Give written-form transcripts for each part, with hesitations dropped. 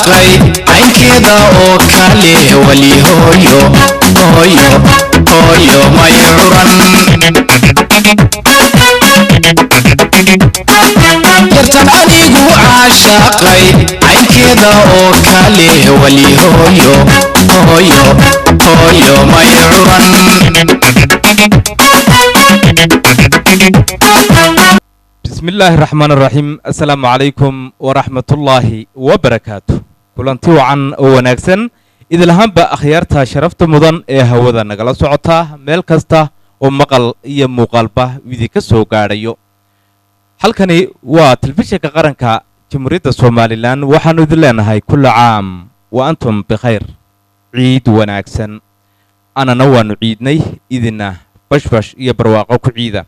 caashaqay caynkeeda oo kale wali hooyo hooyo hooyo may curan yartan anigu caashaqay caynkeeda oo kale wali hooyo hooyo hooyo may curan بسم الله الرحمن الرحيم السلام عليكم ورحمة الله وبركاته كلنتي وعن وناكسن إذا لهم بأخيارتها شرفت مدن هودا نقل سعطة ميل كستا ومقل يمقلبة وذي كسو قاريو حلقني وتلفزيون كقرنكا جمهورية الصومالي لان وحنو ذلنا هاي كل عام وأنتم بخير عيد وناكسن أنا نوان عيدني إذنا بشبش يبرواقو عيدا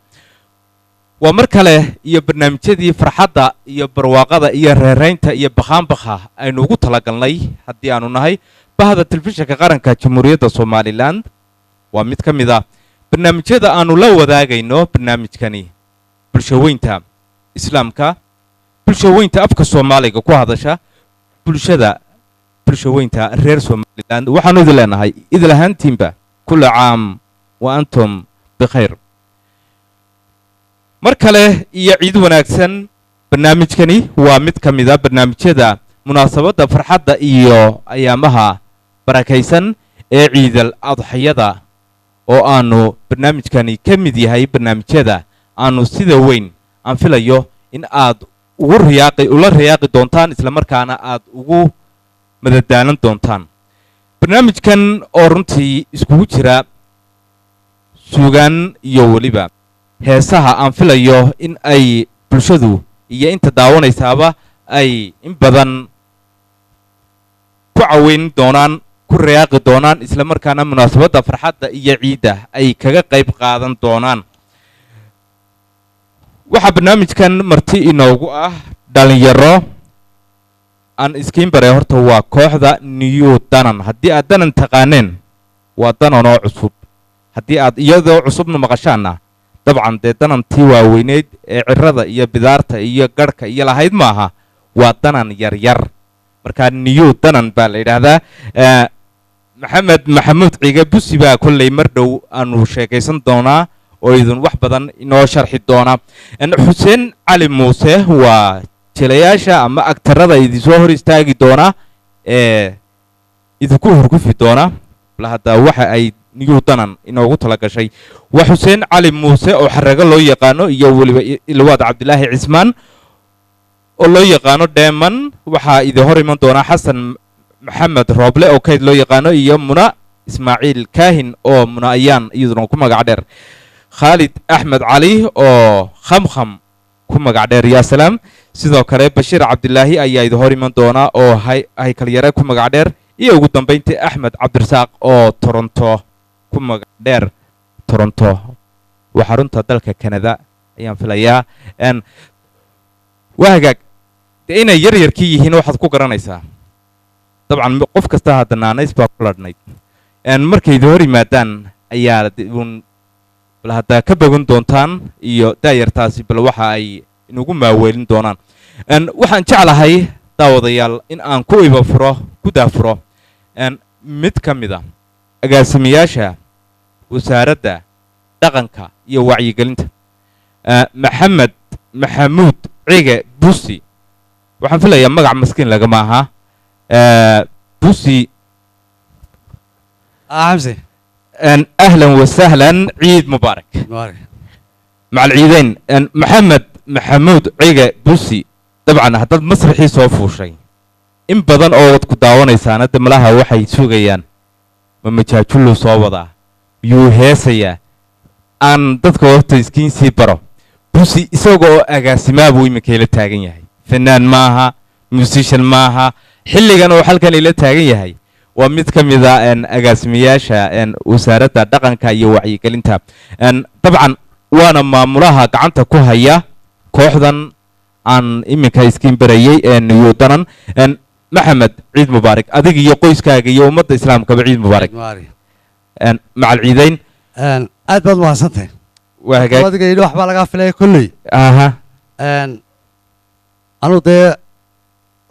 ومركله iyo barnaamijyadii farxadda iyo barwaaqada iyo reereynta iyo baxaanbaxa aynu ugu talagalnay haddii aanu nahay bahda telefishinka qaranka jamhuuriyadda Soomaaliland waa mid ka mid ah barnaamijyada aanu la wadaagayno barnaamijkani bulshaweynta islaamka bulshaweynta afka Soomaaliga ku hadasha bulshaweynta reer Soomaaliland waxaanu idin leenahay idil ahaantiinba kullu caam wa antum bikhair markale iyo ciid wanaagsan barnaamijkani waa mid ka mid ah barnaamijyada munaasabada farxadda iyo ayaamaha barakaysan ee ciidal adxiyada oo aanu barnaamijkani ka mid yahay barnaamijyada aanu sida weyn aan filayo in aad ula riyaaqi doontaan isla markaana aad ugu madadaalan doontaan barnaamijkan oo runtii iskugu jira suugaan iyo waliba heesaha aan filayo in ay bulshadu iyo inta daawanaysaaba ay in badan ku caweyn doonaan ku riyaaqi doonaan isla markaana munaasabada farxadda iyo ciidda ay kaga qayb qaadan doonaan waxa barnaamijkan marti inoogu ah dhalinyaro aan iskiin bare horta waa kooxda New Danan haddii aad danan taqaaneen waa danan oo cusub haddii aad iyadoo cusubna maqashaana طبعا دي دنان تي واوينيد عرضة iyo bidaarta iyo garhka iyo lahayd maaha waa danan yar yar marka New Danan baa la yiraahdaa maxamed maxamuud ciga busi baa kulay mar dhow aanu sheekaysan doonaa oo idin wax badan inoo sharxi doona xuseen cali muuse waa jilayaasha ama aktarada idin soo hor istaagi doona idinku horgufi doona la hada waxa ay New Danan inoogu tala gashay waa xuseen cali muuse oo xaraga loo yaqaano iyo waliba ilwaad cabdilaahi cismaan oo loo yaqaano Deeman waxa idin hor iman doona xasan maxamed rooble oo kayd loo yaqaano iyo muna ismaaciil kaahin oo muna ayaan iyaduna ku magac dheer khalid axmed cali oo khamkham ku magac dheer yaa salaam sidoo kale bashiir cabdilaahi ayaa idin hor iman doona oo haykal yare ku magac dheer iyo ugu dambeyntii axmed cabdirasaaq oo Toronto ku magac dheer Toronto waxa runta dalka Canada ayaan filayaa waagaag inay yaryarkii yihiin waxaad ku garanaysaa dabcan qof kasta hadanaanays baa ku ladhnayd markay hor yimaadaan ayaa bal hadda ka bogan doontaan iyo daayartaasi bal waxa ay inugu maaweelin doonaan waxaan jeclahay daawadayaal in aan ku daafuro mid ka mid ah agaasimayaasha wasaaradda dhaqanka iyo wacyigelinta maxamed maxamuud ciga busi waxaan filayaa magac maskiin lagama aha busi حمزة أهلا وسهلا عيد مبارك مع العيدين محمد محمود عيقة بوسي طبعا هذا مسرحي صوفو شيء إن بدن أوض كداوان إسانة ملاها وحي سوغيان ممجاجلو صوبدا يو هيسيا أن تذكر تسكين سيبرو بوسي إسوغو أغاسمابو يمكيلة تاغين يهي فنان ماها موسيشن ماها حلي كانوا حلقا إلى تاغين يهي ومid ka mid ah agaasimayaasha wasaaradda dhaqanka iyo wacyigelinta dabcan waana maamulaha gacanta ku haya kooxdan aan iminka iskiin barayay New Danan maxamed ciid mubaarak adiga iyo qoyskaaga iyo ummadda islaamka ciid mubaarak macal ciidayn aad baad mahadsantahay waa hagaag adiga iyo wax baa laga filay kulli aha anu dee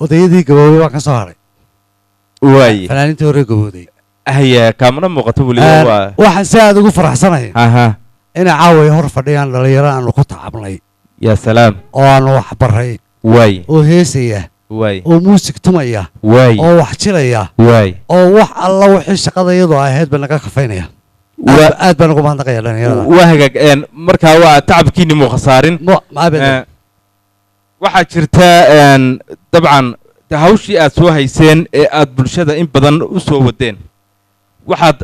odayadii gaboobay baan ka soo haray واي fanaaniintii hore gabowday هي كامنا مقطب اللي waxaan si aad ugu faraxsanahay اها inay caawa hor fadhiyaan dhalinyaro aanu ku tacabnay يا سلام oo aanu wax baray واي oo heesaya واي oo muusig tumaya واي oo wax jilaya واي oo wax alla wixii shaqada iyadoo ahayd ba naga kafaynaya aad baan ugu mahadnaqayaa dhalinyarada وهاجك markaa waa tacabkiini mu khasaarin waxaa jirta dabcan hawshii aad soo hayseen ee aad bulshada in badan u soo wadeen waxaad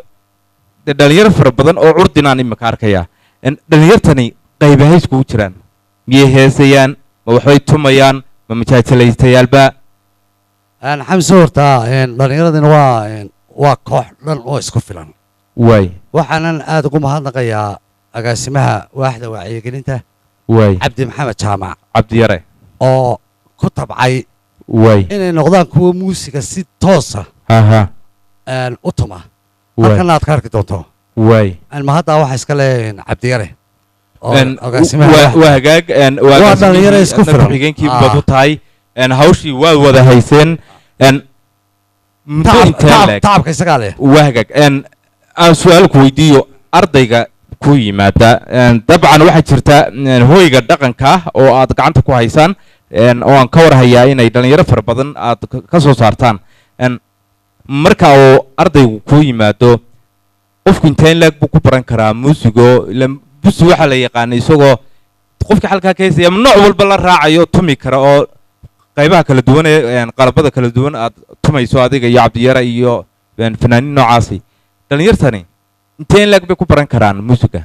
dhalinyaro fara badan oo curdinaan imika arkayaa dhalinyartani qaybahay iskugu jiraan miyay heesayaan ma waxbay tumayaan ma majaajilaystayaalba xamse horta dhalinyaradina waa koox dhan oo isku filan waay waxaanan aad ugu mahadnaqayaa agaasimaha waaxda wacyigelinta waay cabdi maxamed jaamac cabdiyare oo ku tabcay waay inay noqdaan kuwa muusiga si toosa aha u tuma halkana aad ka arki doonto waay mahaddaa waxa iska leeyihiin cabdiyare waa hagaag waa dhalinyaro isku filan xigeenkii baad u tahay hawshii waad wada hayseen tacabka isagaa leh waa hagaag aan su-aal ku weydiiyo ardayga ku yimaada dabcan waxaa jirta hooyga dhaqanka ah oo aad gacanta ku haysaan oo aan ka warhayaa inay dhalinyaro fara badan aad ka soo saartaan marka uu ardaygu ku yimaado qofku inteen leeg buu ku baran karaa muusigo busi waxaa la yaqaana isagoo qofka halkaa ka heesaya nooc walba la raacayo tumi kara oo qaybaha kala duwan ee qalabada kala duwan aad tumayso adiga iyo cabdiyara iyo fanaaniin noocaasi dhalinyartani inteen leeg bay ku baran karaan muusiga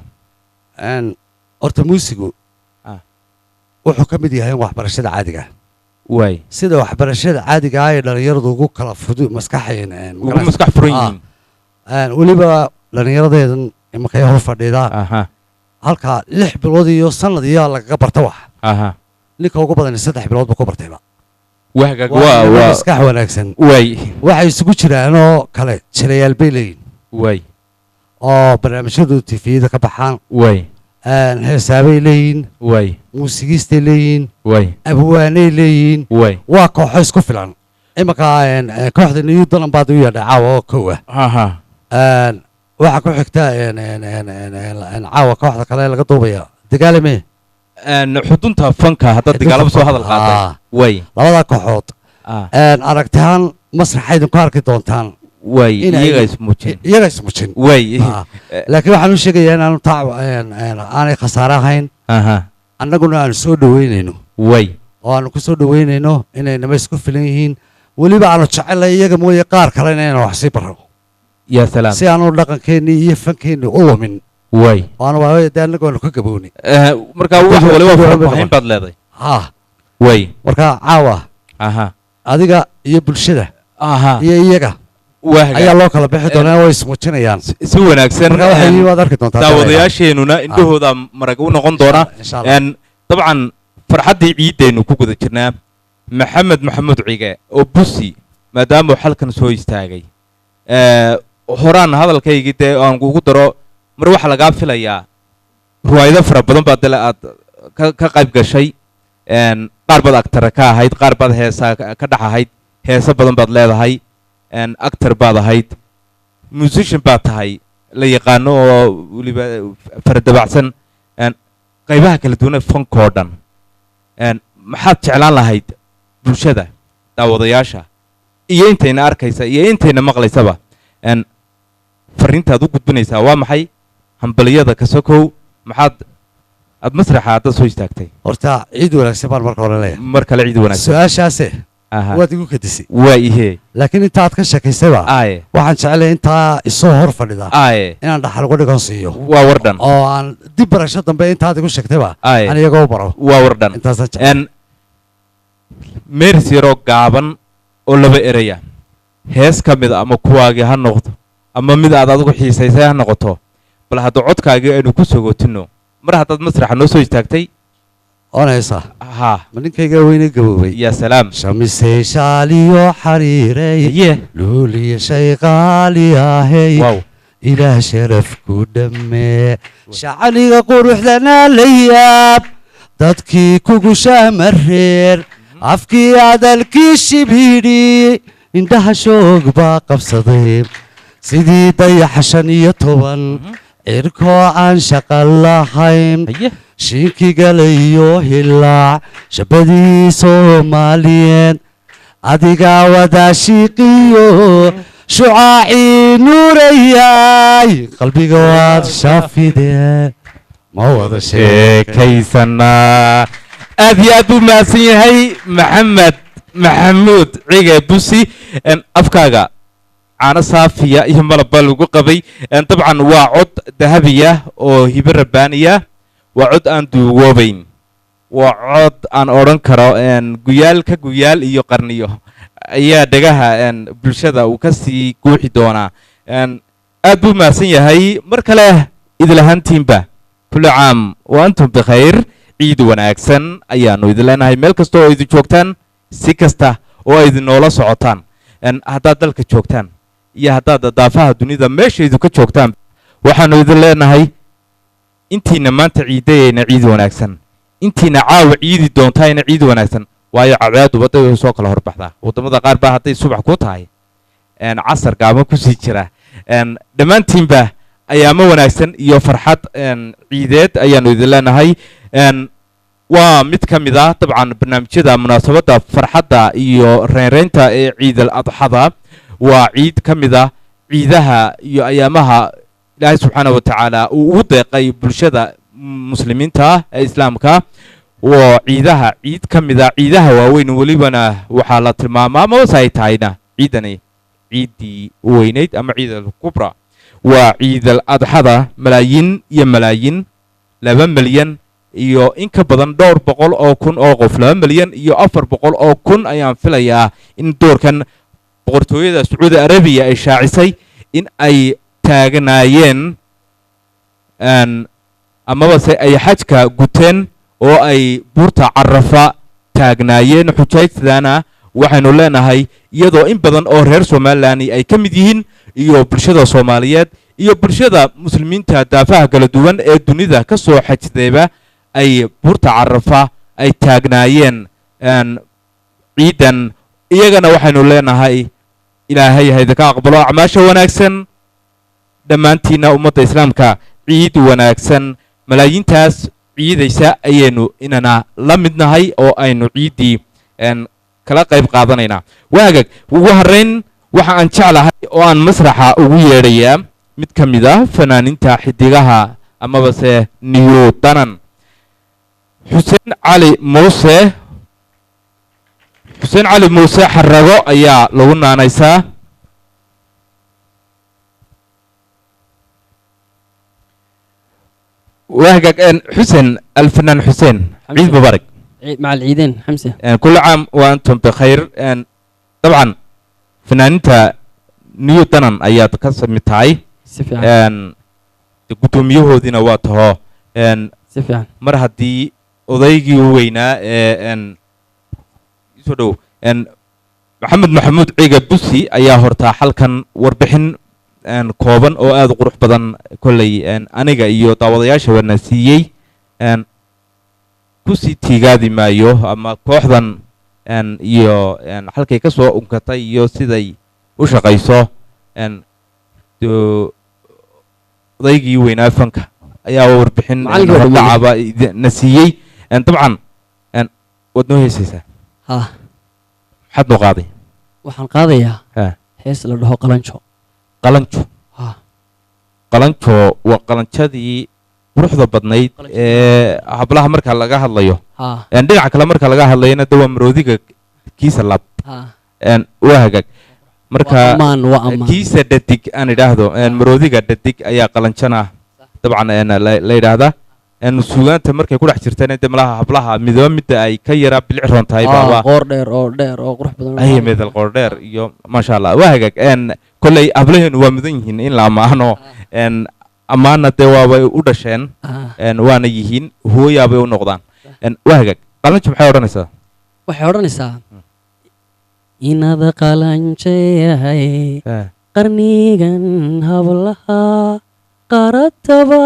horta muusigu wuxuu ka mid yahay waxbarashada caadiga waay sida waxbarashada caadiga ah ee dhalinyaradu ugu kala maskax furan yihiin weliba dhalinyaradeedan imakay hor fadhiida halka 6 bilood iyo sanad iyo lagaga barta wax ninka ugu badan 3 bilood buu ku bartayba waa maskax wanaagsan waay waxay isugu jiraanoo kale jilayaal bay leeyihin waay oo barnaamijyadu tifiyada ka baxaan waay heesaabay leeyihin waay muusigiistay leeyihin waay abwaanay leeyihin waay waa kooxo isku filan imanka kooxda new dalan baad u yeedhay caawa oo kow ah waxaa ku xigta caawa kooxda kale laga duubaya dagaalame xudunta fanka haddaad dagaalaba soo hadal qaaday waay labada kooxood aragtihaan masraxa idinku arki doontaan waay iyaga ismujin waay laakiin waxaan u sheegayaa inaanu aanay khasaare ahayn annaguna aanu soo dhaweynayno waay oo aanu ku soo dhaweynayno inay nama isku filan yihiin weliba aanu jecelay iyaga mooye qaar kale inayna wax sii barro يا سلام si aanu dhaqankeennii iyo fankeennii u lumin waay waana waawaya dee annagoonu ka gabooni markaa wax waliba farbaxayn baad leedahay ha waay markaa caawa aha adiga iyo bulshada aha iyo iyaga ayaa loo kala bixi doonaa way ismuujinayaan si wanaagsan markaa waxay waad arki doontaa daawadayaasheenuna indhahooda marag u noqon doona dabcan farxaddii ciidaynu ku guda jirnaa maxamed cige oo busi maadaama uu xalkan soo istaagay horaan hadalkaygii dee aan ugu daro mar waxaa lagaa filayaa ruwaayado fara badan baad dale aad ka qayb gashay qaar baad agtara ka ahayd qaar baad heesaa ka dhex ahayd heese badan baad leedahay actor baad ahayd musician baad tahay la yaqaano oo weliba faradabacsan qaybaha kala duwan ee fankoo dhan maxaad jeclaan lahayd bulshada daawadayaasha iyo intayna arkaysa iyo intayna maqlaysaba fariintaad u gudbinaysaa waa maxay hambaliyada ka sokow maxaad aad masraxa hadda soo istaagtay horta ciid wanaagsan baan marka hore leeyahay mar kale ciid wanaagsan su-aashaase waad igu kadisay waa ihee laakiin intaad ka sheekaysayba aaye waxaan jeclay intaa isoo hor fadhida aaye inaan dhaxal uga dhigan siiyo waa wardhan oo aan dib barasho dambe intaad igu sheegtayba aaye aan iyagoo baro waa wardhan intaasaan jeclay meeris yaroo gaaban oo laba eraya hees ka mid ama kuwaagii ha noqdo ama mid aad adigu xiisaysay ha noqoto bal hadda codkaagii aynu ku sogootinno mar haddaad masraxa noo soo istaagtay oonaysa haa ma ninkayga weyne gaboobay yaa salaam shamisay shaaliyo xariirey luuliya shay qaali ahey ilaah sharaf ku dhammee shacaniga quruxdana la yaab dadkii kugu shaamareer afkii adalkii shibidhi indhaha shoog baa qabsaday sidii dayaxa 15 cirkoo aan shaqo lahayn shiinkii galayo hilaac shabadii Soomaaliyeed adigaa wadaa shiiqiyo shucaacii nuurayay qalbiga waad shaafidee ma wada sheekaysanaa aad iyo aad buu mahadsan yahay maxamuud cige busi afkaaga caano saafiya iyo malabba lagu qabay dabcan waa cod dahabiya oo hibe rabbaaniya waa cod aan duugoobayn waa cod aan odhan karo guyaal ka guyaal iyo qarniyo ayaa dhagaha bulshada uu ka sii guuxi doonaa aad buu mahadsan yahay mar kale idil ahaantiinba kulli caam wa antum bikhayr ciid wanaagsan ayaanu idin leenahay meel kasta oo idin joogtaan si kasta oo idin noola socotaan haddaad dalka joogtaan iyo haddaad daafaha dunida meesha idinka joogtaan waxaanu idin leenahay intiina maanta ciidayayna ciid wanaagsan intiina caawa ciidi doontayna ciid wanaagsan waayo cadceedu wadday way soo kala horbaxdaa waddamada qaar baa hadday subax ku tahay casar gaamo kusii jira dhammaantiinba ayaamo wanaagsan iyo farxad ciideed ayaanu idin leenahay waa mid ka mid ah dabcan barnaamijyada munaasabadda farxadda iyo reynreynta ee ciidal adxada waa ciid ka mid ah ciidaha iyo ayaamaha ilaahay subxaana wa tacaala uu ugu deeqay bulshada muslimiinta ah ee islaamka oo ciidaha ciid ka mid ah ciidaha waaweyn welibana waxaa la tilmaamaa amabase ay tahayna ciidani ciiddii weynayd ama ciidal kubra waa ciidal adxada malaayiin iyo malaayiin 2 milyan iyo in ka badan 200 oo kun oo qof 2 milyan iyo 400 oo kun ayaan filayaa in doorkan boqortooyada Sacuudi Arabiya ay shaacisay in ay taagnaayeen amabase ay xajka guteen oo ay buurta Carafa taagnaayeen xujaydana waxaynu leenahay iyadoo in badan oo reer Soomaaliland ay ka mid yihiin iyo bulshada Soomaaliyeed iyo bulshada muslimiinta daafaha kala duwan ee dunida ka soo xajdeeba ay buurta Carafa ay taagnaayeen ciidan iyagana waxaynu leenahay ilaahay hayda ka aqbalo acmaasha wanaagsan dhammaantiina ummadda islaamka ciid wanaagsan malaayiintaas ciidaysa ayaynu inana la midnahay oo aynu ciidii kala qayb qaadanaynaa waagag ugu horeyn waxa aan jeclahay oo aan masraxa ugu yeedhayaa mid ka mid ah fanaaniinta xidigaha amabase new danan xuseen cali muuse xarago ayaa lagu naanaysaa waagag xuseen alfanaan xuseen ciid mubaarak مع العيدين حمزة كل عام وأنتم بخير طبعا فنانتا نيو تنان أيات كسر متاعي قطوميوه دينا واته مرة دي أضيجي وينا يسودو محمود عيقة بوسي أيها هرتا حلقا وربحن كوبان أو آذ قروح بدن كلي أنيقا إيو تاوضياش ونسيي kusii tiigaadi maayo ama kooxdan iyo halkay ka soo unkatay iyo siday u shaqayso odaygii weynaa fanka ayaa warbixin hordhacaba na siiyey dabcan waad noo heesaysaa maxaad noo qaaday waxaan qaadayaa hees la dhaho qalanjo waa qalanjadii quruxda badnayd ee hablaha marka laga hadlayo dhinaca kale marka laga hadlayna waa maroodiga kiisa lab waa hagaag marka kiisa dhadig aan idhaahdo maroodiga dhadig ayaa qalanjana dabcan la yidhaahdaa suugaanta markay ku dhex jirteen de malaha hablaha midaba midda ay ka yaraa bilic roon tahay qoor dheer oo qurux badan ay midal qoor dheer iyo maasha Allah waa hagaag kolley hablaheenu waa mudan yihiin in la amaano amaana dee waabay u dhasheen waana yihiin hooyaabay u noqdaan waa hagaag qalanjo maxay odhanaysaa waxay odhanaysaa inaad qalanjeyahay qarnigan hablaha qarataba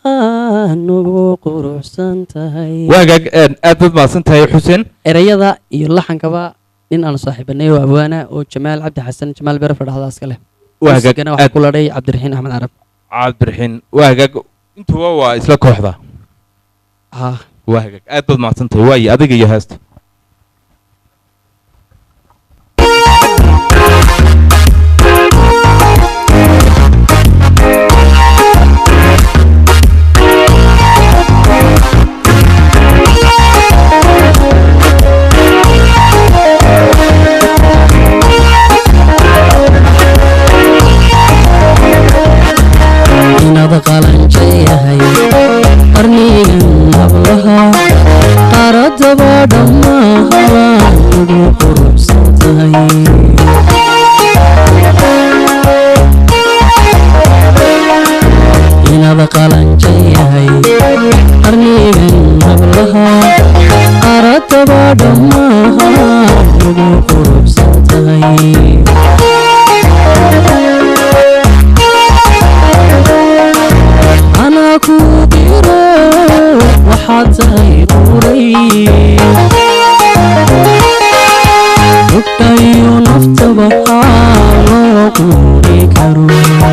dhammaan ugu quruxsan tahay waa hagaag aad baad mahadsan tahay xuseen erayada iyo laxankaba nin aan saaxiibanay oo abwaana oo Jamaal Cabdi Xasan Jamaal Beer fadhaxdaas kale وهاجك waxa ku ladhay Cabdiraxiin Axmed Carab cabdirxiin وهاجك intuba waa isla kooxda ha وهاجك aad baad mahadsantahay waayo adiga iyo heesta inada qalanjayahay qarnigan hablaha qaradaba dhammaha ugu quruxsan tahay inada qalanjayahay qarnigan hablaha qaradaba dhammaha ugu quruxsan tahay أنا كبيرة وحتى يقولي ركعي ونفط بحال وقولي كروي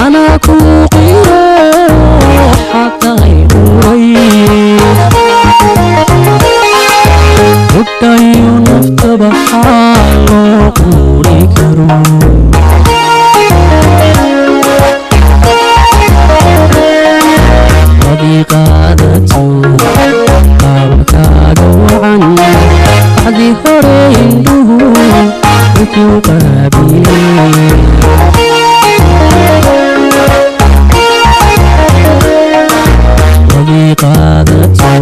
أنا كبيرة وحتى يقولي ركعي ونفط بحال وقولي كروي قادته قابك وعن بعد هرينه وكو قابلين قادته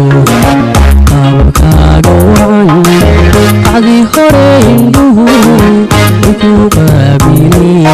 قابك وعن بعد هرينه وكو قابلين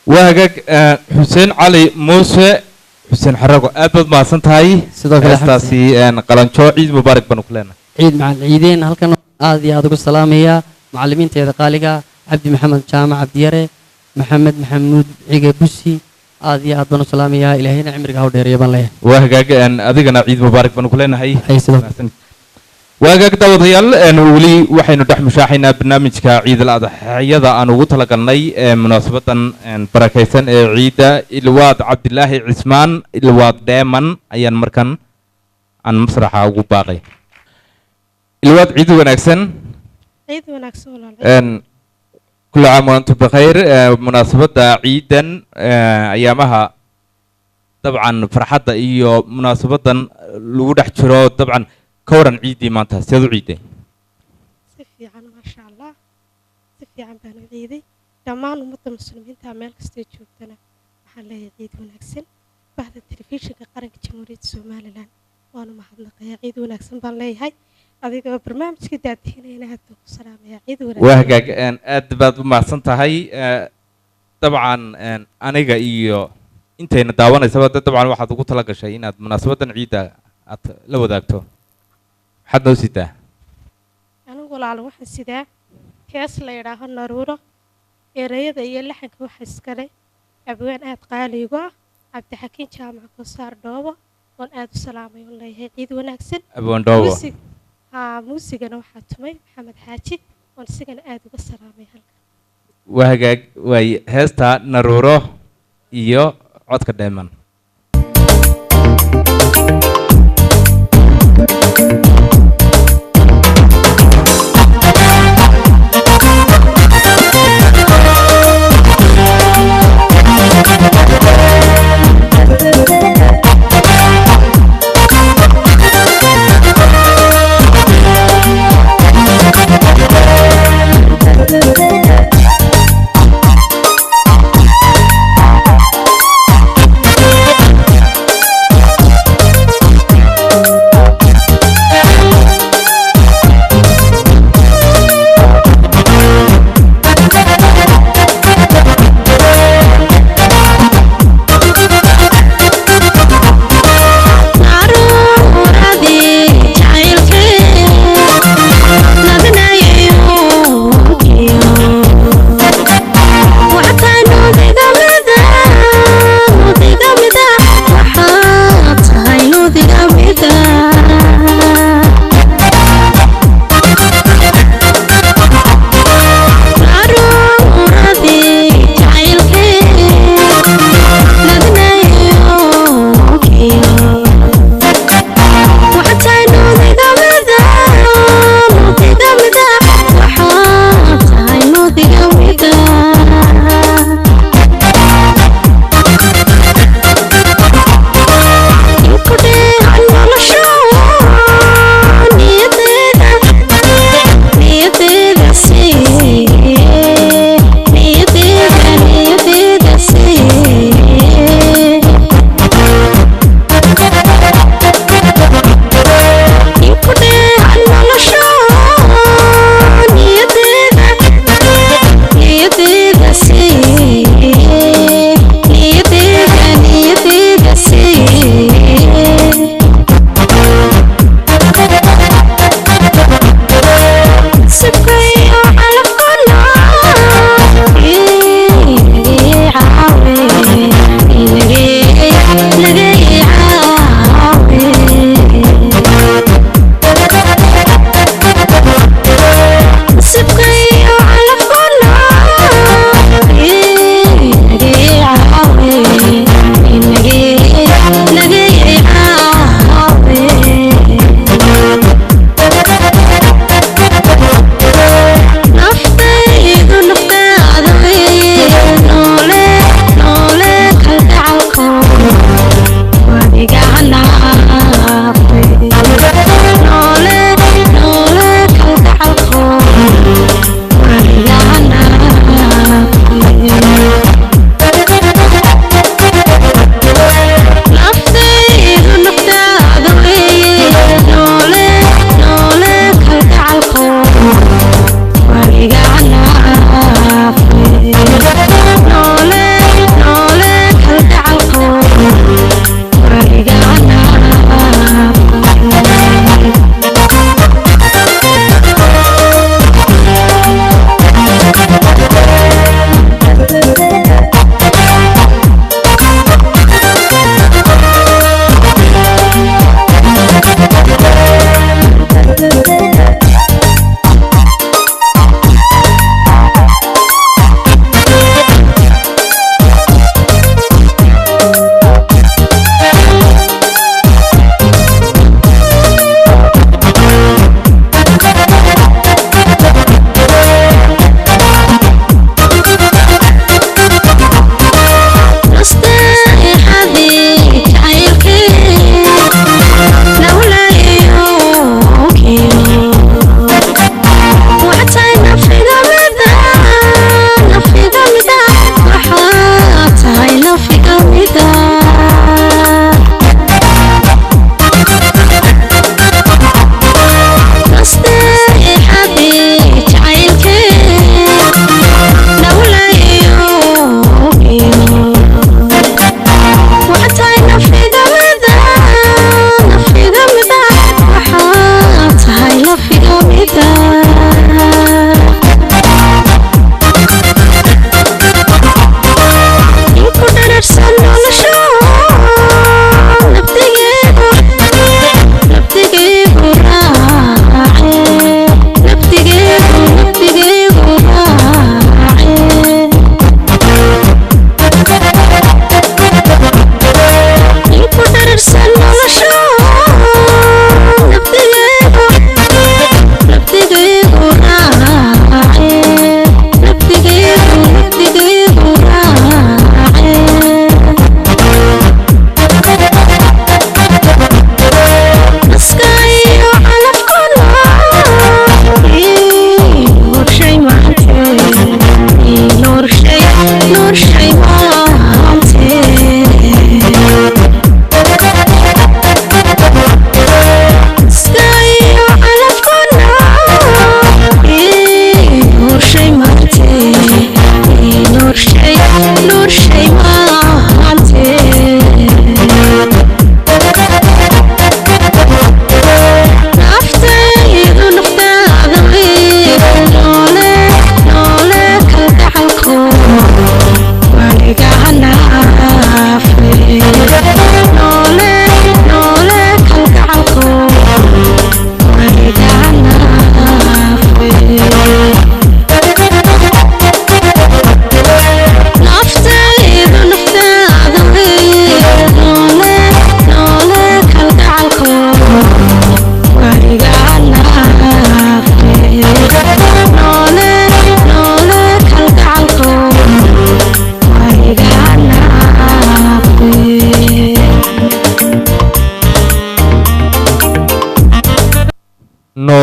وهاجك حسين علي موسى حسين حرقو أبد ما سنتهاي أستاسي قلنشو عيد مبارك بنوكلنا عيد مع العيدين هل كانوا هذه هذا السلامية معلمين تيدا قالقة عبد محمد جامع عبد يري محمد محمود عيقة بوسي aad iyo aad baan u salaamayaa ilaahayna cimriga ha u dheereeyo baan leeyahay waa hagaag adigana ciid mubaarak baan ku leenahay Ay, sidoo waa hagaag daawadayaal weli waxaynu dhex mushaaxaynaa barnaamijka ciidal adxiyada aan ugu talagalnay munaasabadan barakaysan ee ciida ilwaad cabdilaahi cismaan ilwaad dheeman ayaan markan aan masraxa ugu baaqay ilwaad ciid wanaagsan ciid wanaagsan walaalayaal كل عام وأنتم بخير مناسبة عيدا أيامها طبعا فرحة إيو مناسبة لوضح شرو طبعا كورا عيدي ما انتهى سيدو عيدي سفي عن ما شاء الله سفي عن بانو عيدي دمان ومدى مسلمين تعمل كستيج وقتنا محلي عيد ونكسن بعد التلفزيون قرن جمهورية سوماليلاند وانا ما حد لقيا عيد ونكسن بان لي هاي adiga barnaamijka daadinayna hadda ku salaamaya ciid wanaagsan waa hagaag aad baad u mahadsan tahay dabcan aniga iyo intayna daawanaysaba dabcan waxaad ugu tala gashay inaad munaasabadan ciida aad la wadaagto maxaad noo sidaa anigu walaal waxaan sidaa kees la yidhaaho naruuro erayada iyo laxanka waxa iskale abwaan aad qaaligo ah cabdixakiin jaamac kosaar dhoobo oon aad u salaamay oon leeyahay ciid wanaagsan abwaan dhoobo muusigana waxaa tumay maxamed xaaji oon isigana aad uga salaamay halkan waa hagaag waay heesta naruuro iyo codka dheeman Thank you.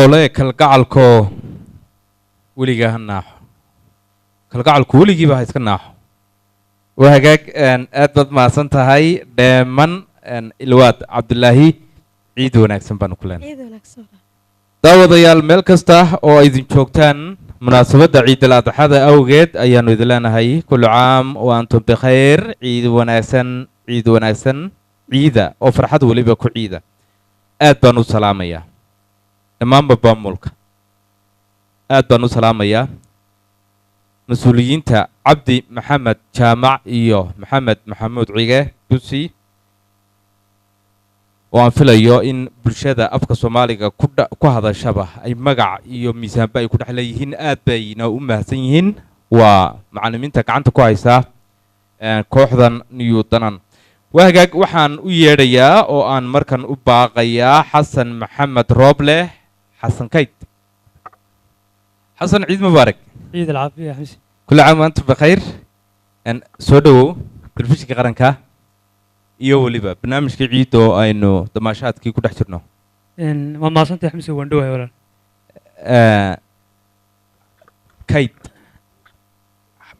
noole kalgacalko weligaa ha naaxo kalgacalku weligiiba ha iska naaxo waa hagaag aad baad mahadsan tahay dheeman ilwaad cabdulaahi ciid wanaagsan baanu ku leenahay daawadayaal meel kasta oo idin joogtaan munaasabadda ciidal adxada awgeed ayaanu idin leenahay kullu caam wa antum bikhayr ciid wanaagsan ciida oo farxad weliba ku ciida aad baan u salaamayaa dhammaanba baamulka aad baan u salaamayaa mas-uuliyiinta cabdi maxamed jaamac iyo maxamed maxamuud cige dusi oo aan filayo in bulshada afka soomaaliga ku hadashaba ay magac iyo miisaanba ay ku dhex leeyihiin aad bayna u mahadsan yihiin waa macallimiinta gacanta ku haysaa kooxdan new danan waa hagaag waxaan u yeedhayaa oo aan markan u baaqayaa xasan maxamed rooble xasan kayd xasan ciid mubaarak ciid alcaafiya xamsi kulli caam antum bikhayr soo dhowow telefishinka qaranka iyo weliba barnaamijka ciid oo aynu damaashaadkii ku dhex jirno waad mahadsantahay xamsi waan dhowahay walaal kayd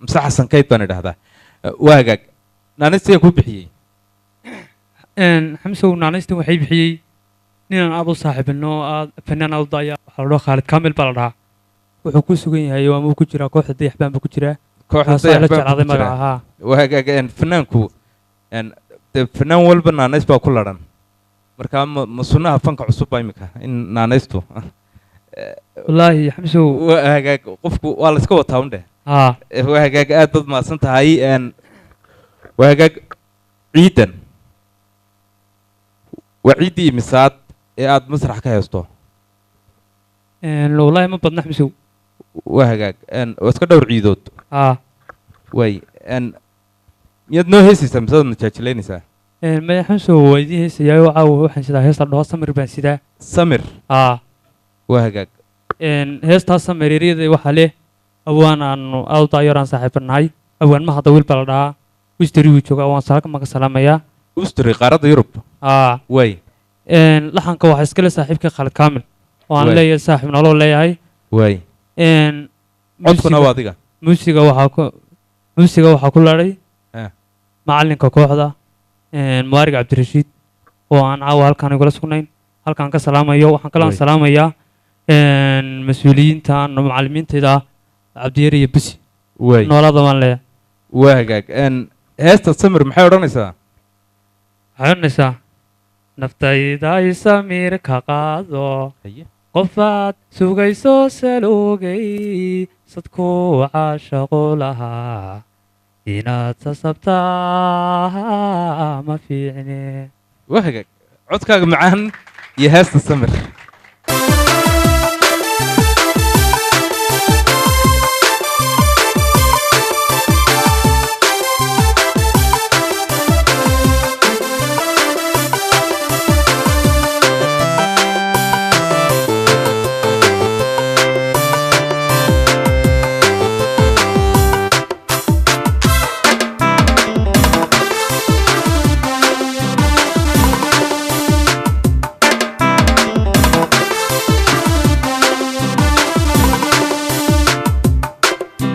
mise xasan kayd baan idhahdaa waa hagaag naanaystiga ku bixiyey xamsow naanaystan waxay bixiyey ninaan aad u saaxiibino aad fanaan aad u daya waxaa la dhaho khaalid kaamil baa la dhahaa wuxuu ku sugan yahay waa muu ku jiraa kooxda dayaxbaan buu ku jiraa kooxda jeclaaday magaca ahaa waa hagaag fanaanku de fanaan walba naanays baa ku ladhan markaa ma sunnaha fanka cusubba imika in naanaystu wallaahi xamsow waa hagaag qofku waa la iska wataa undhe waa hagaag aad baad mahadsan tahay waa hagaag ciidan waa ciiddii imisaad ee aad masrax ka haysto wallaahi ma badna xamsow waa hagaag waa iska dhowr ciidood way miyaad noo heesaysaa mise waad najaajilaynaysaa maya xamsow waa idiin heesayaa oo caawa waxaan sidaa heesta dhaho samir baan sidaa samir waa hagaag heestaas samir yaryada waxaa leh awaan aanu aad u daayaraan saaxiibanahay awaan ma hadda wiil baa la dhahaa ustri wuu jooga waan maka salaamayaa ustri qaaradda yurub way laxanka waxaa iskale saaxiibka khaalid kaamil oo aan leeyahay saaxiib nolol leeyahay way codkuna waa adiga muusiga waxaa ku laadhay macalinka kooxda muwaarig cabdirashiid oo aan caawa halkaan igula sugnayn halkaan ka salaamayo waxaan kaloo salaamayaa mas-uuliyiinta macallimiintayda cabdiyar iyo busi noolada baan leeyahay waa hagaag heesta samir maxay odhanaysaa waxay odhanaysaa naftayday samir ka qaado qofaad sugayso saloogay sadku caashaqu lahaa inaad sasabtaa ma fiicne waa hagaag codkaaga macaan iyo heesta samir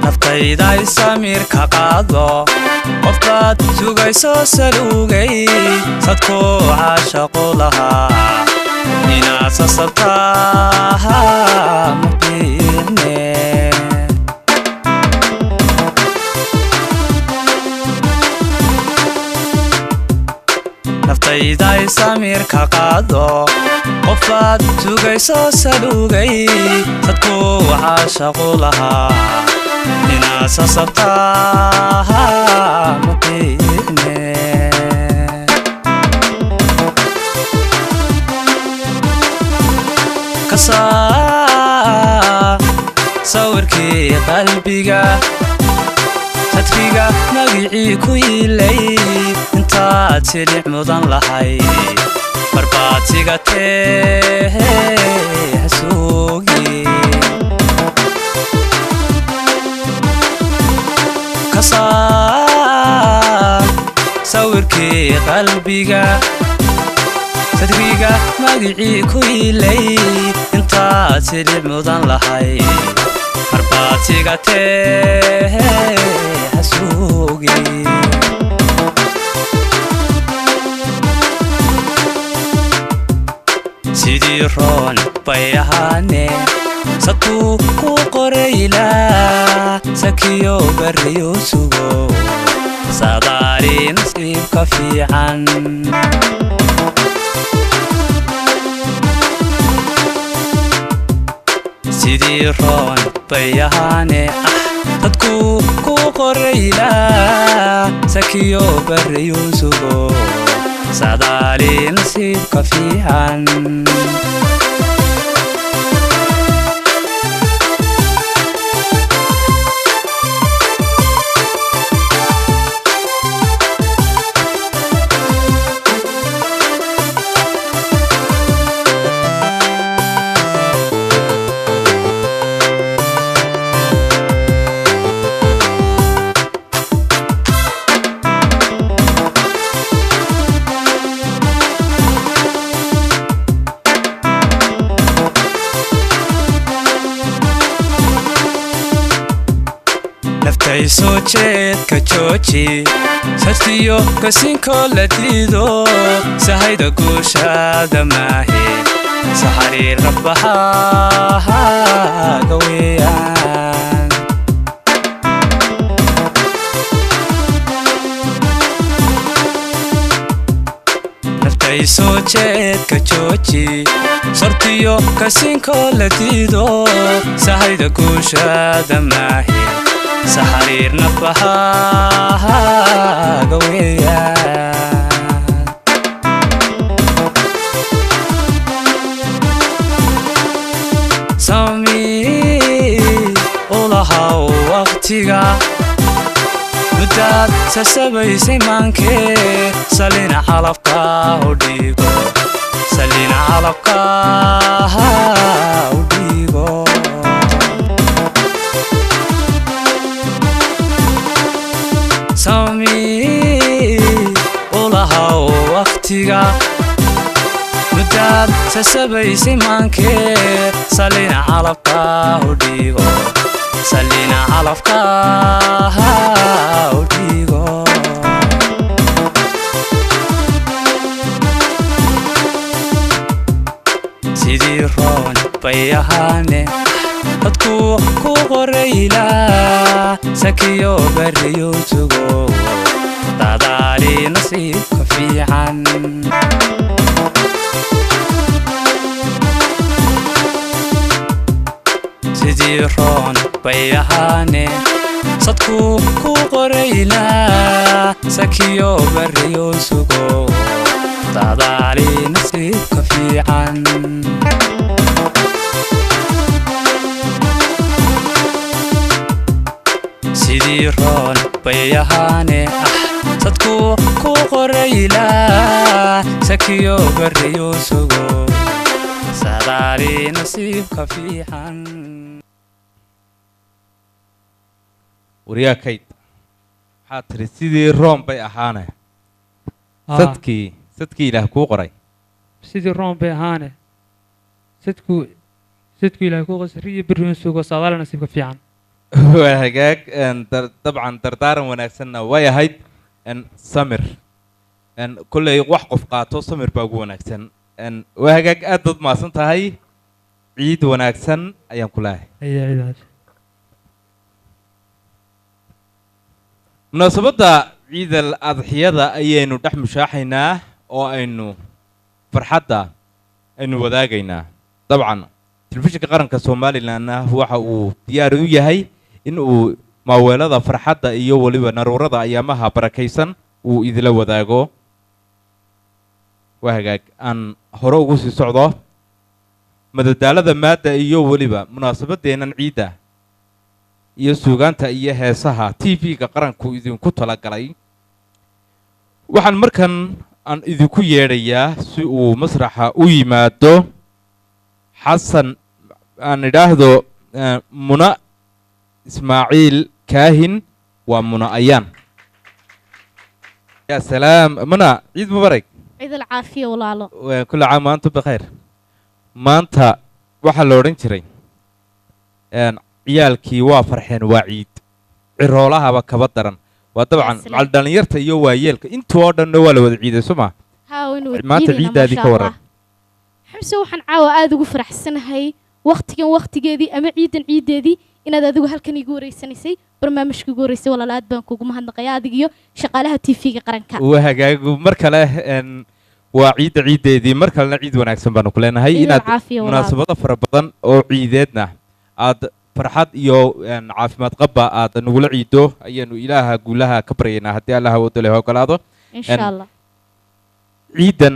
naftayday samir ka qaado qofkaad sugayso saluugay sadku caashaqu lahaa inaad sasabtaa ma fiicne naftayday samir ka qaado qofaad sugayso saluugay sadku caashaqu lahaa inaad sasabtaa ma fiicne kasaa sawirkii qalbiga sadriga magicii ku yiilay intaad sidhic mudan lahay barbaad sigatee hasuugi sawirkii qalbiga sadriga magicii ku yiilay intaad silic mudan lahay marbaatiga tee hasuugi sidii roon bay ahaane sadkuu ku qoraylaa sakiyo barriyo sugo sadaali nasiibka fiican sidii roon bay ahaane dadkuu ku qoraylaa sakiyo barriyo sugo sadaali nasiibka fiican naftay soo jeedka jooji sajtiyo kasinkoo la diido sahayda guushaada maahe saxariir rabbahaaga weeyaan naftay soo jeedka jooji sartiyo kasinkoo la diido sahayda guushaada maahe saxariir nafahaaga weeyaan samii u lahaw waqtiga muddaad sasabaysay maankee salina calabka u dhiigo salina calabka u dhiigo samii u lahaw waqtiga muddaad sasabaysay maankee salina calabka u dhiigo salina calabka u dhiigo sidii roon bay ahaane dadkuu ku qoraylaa sakiyo barriyo sugo dadaali nasiibka fiican sidii roon bay ahaane sadkuu ku qoraylaa sakiyo barriyo sugo dadaali nasiibka fiican sidii roon bay ahaane sadkuu ku qoraylaa sakiyo barriyo sugo sadaali nasiibka fiican waryaa kayd waxaad tiri sidii roon bay ahaane sadkii ilaah kuu qoray sidii roon bay ahaane sadku ilaahay kuu qoray riyo barriyo sugo sadaali nasiibka fiican waa hagaag dabcan dardaaran wanaagsanna way ahayd samir kolley wax qof qaato samir baa ugu wanaagsan waa hagaag aad baad mahadsan tahay ciid wanaagsan ayaan ku leehay munaasabadda ciidal adxiyada ayaynu dhex mushaaxaynaa oo aynu farxadda aynu wadaagaynaa dabcan telefishinka qaranka somalilanna waxa uu diyaar u yahay in uu maaweelada farxadda iyo weliba naruurada ayaamaha barakaysan uu idila wadaago waa hagaag aan hore ugu sii socdo madadaalada maadda iyo weliba munaasabadeennan ciidda iyo suugaanta iyo heesaha tv-ga qaranku idinku talagalay waxaan markan aan idinku yeedhayaa si uu masraxa u yimaado xasan aan idhaahdo muna ismaaciil kaahin waa muna ayaan يا سلام منى عيد مبارك عيد العافية ولاله وكل عام وأنتم بخير ما أنت waxaa la odhan jiray ciyaalkii waa farxeen waa ciid ciroolahaba kaba daran waa dabcan macal dhallinyarta iyo waayeelka intuu oo dhanna waa la wada ciiday soo maa maanta ciiddaadii ka waran xamse waxaan caawa aada ugu faraxsanahay waqtigeedii ama ciiddeedii inaad adigu halkan igu wareysanaysay barnaamijka ugu horeysay walaal aad baan kugu mahadnaqaya adig iyo shaqaalaha TV-ga qaranka waa hagaagu mar kale waa ciiddeedii mar kalena ciid wanaagsan baanu ku leenahay inaad munaasabado fara badan oo ciideedna aad farxad iyo caafimaad qabba aad nagula ciido ayaanu ilaaha guulaha ka baryaynaa haddii allaha wado leh ogolaado insha allah ciidan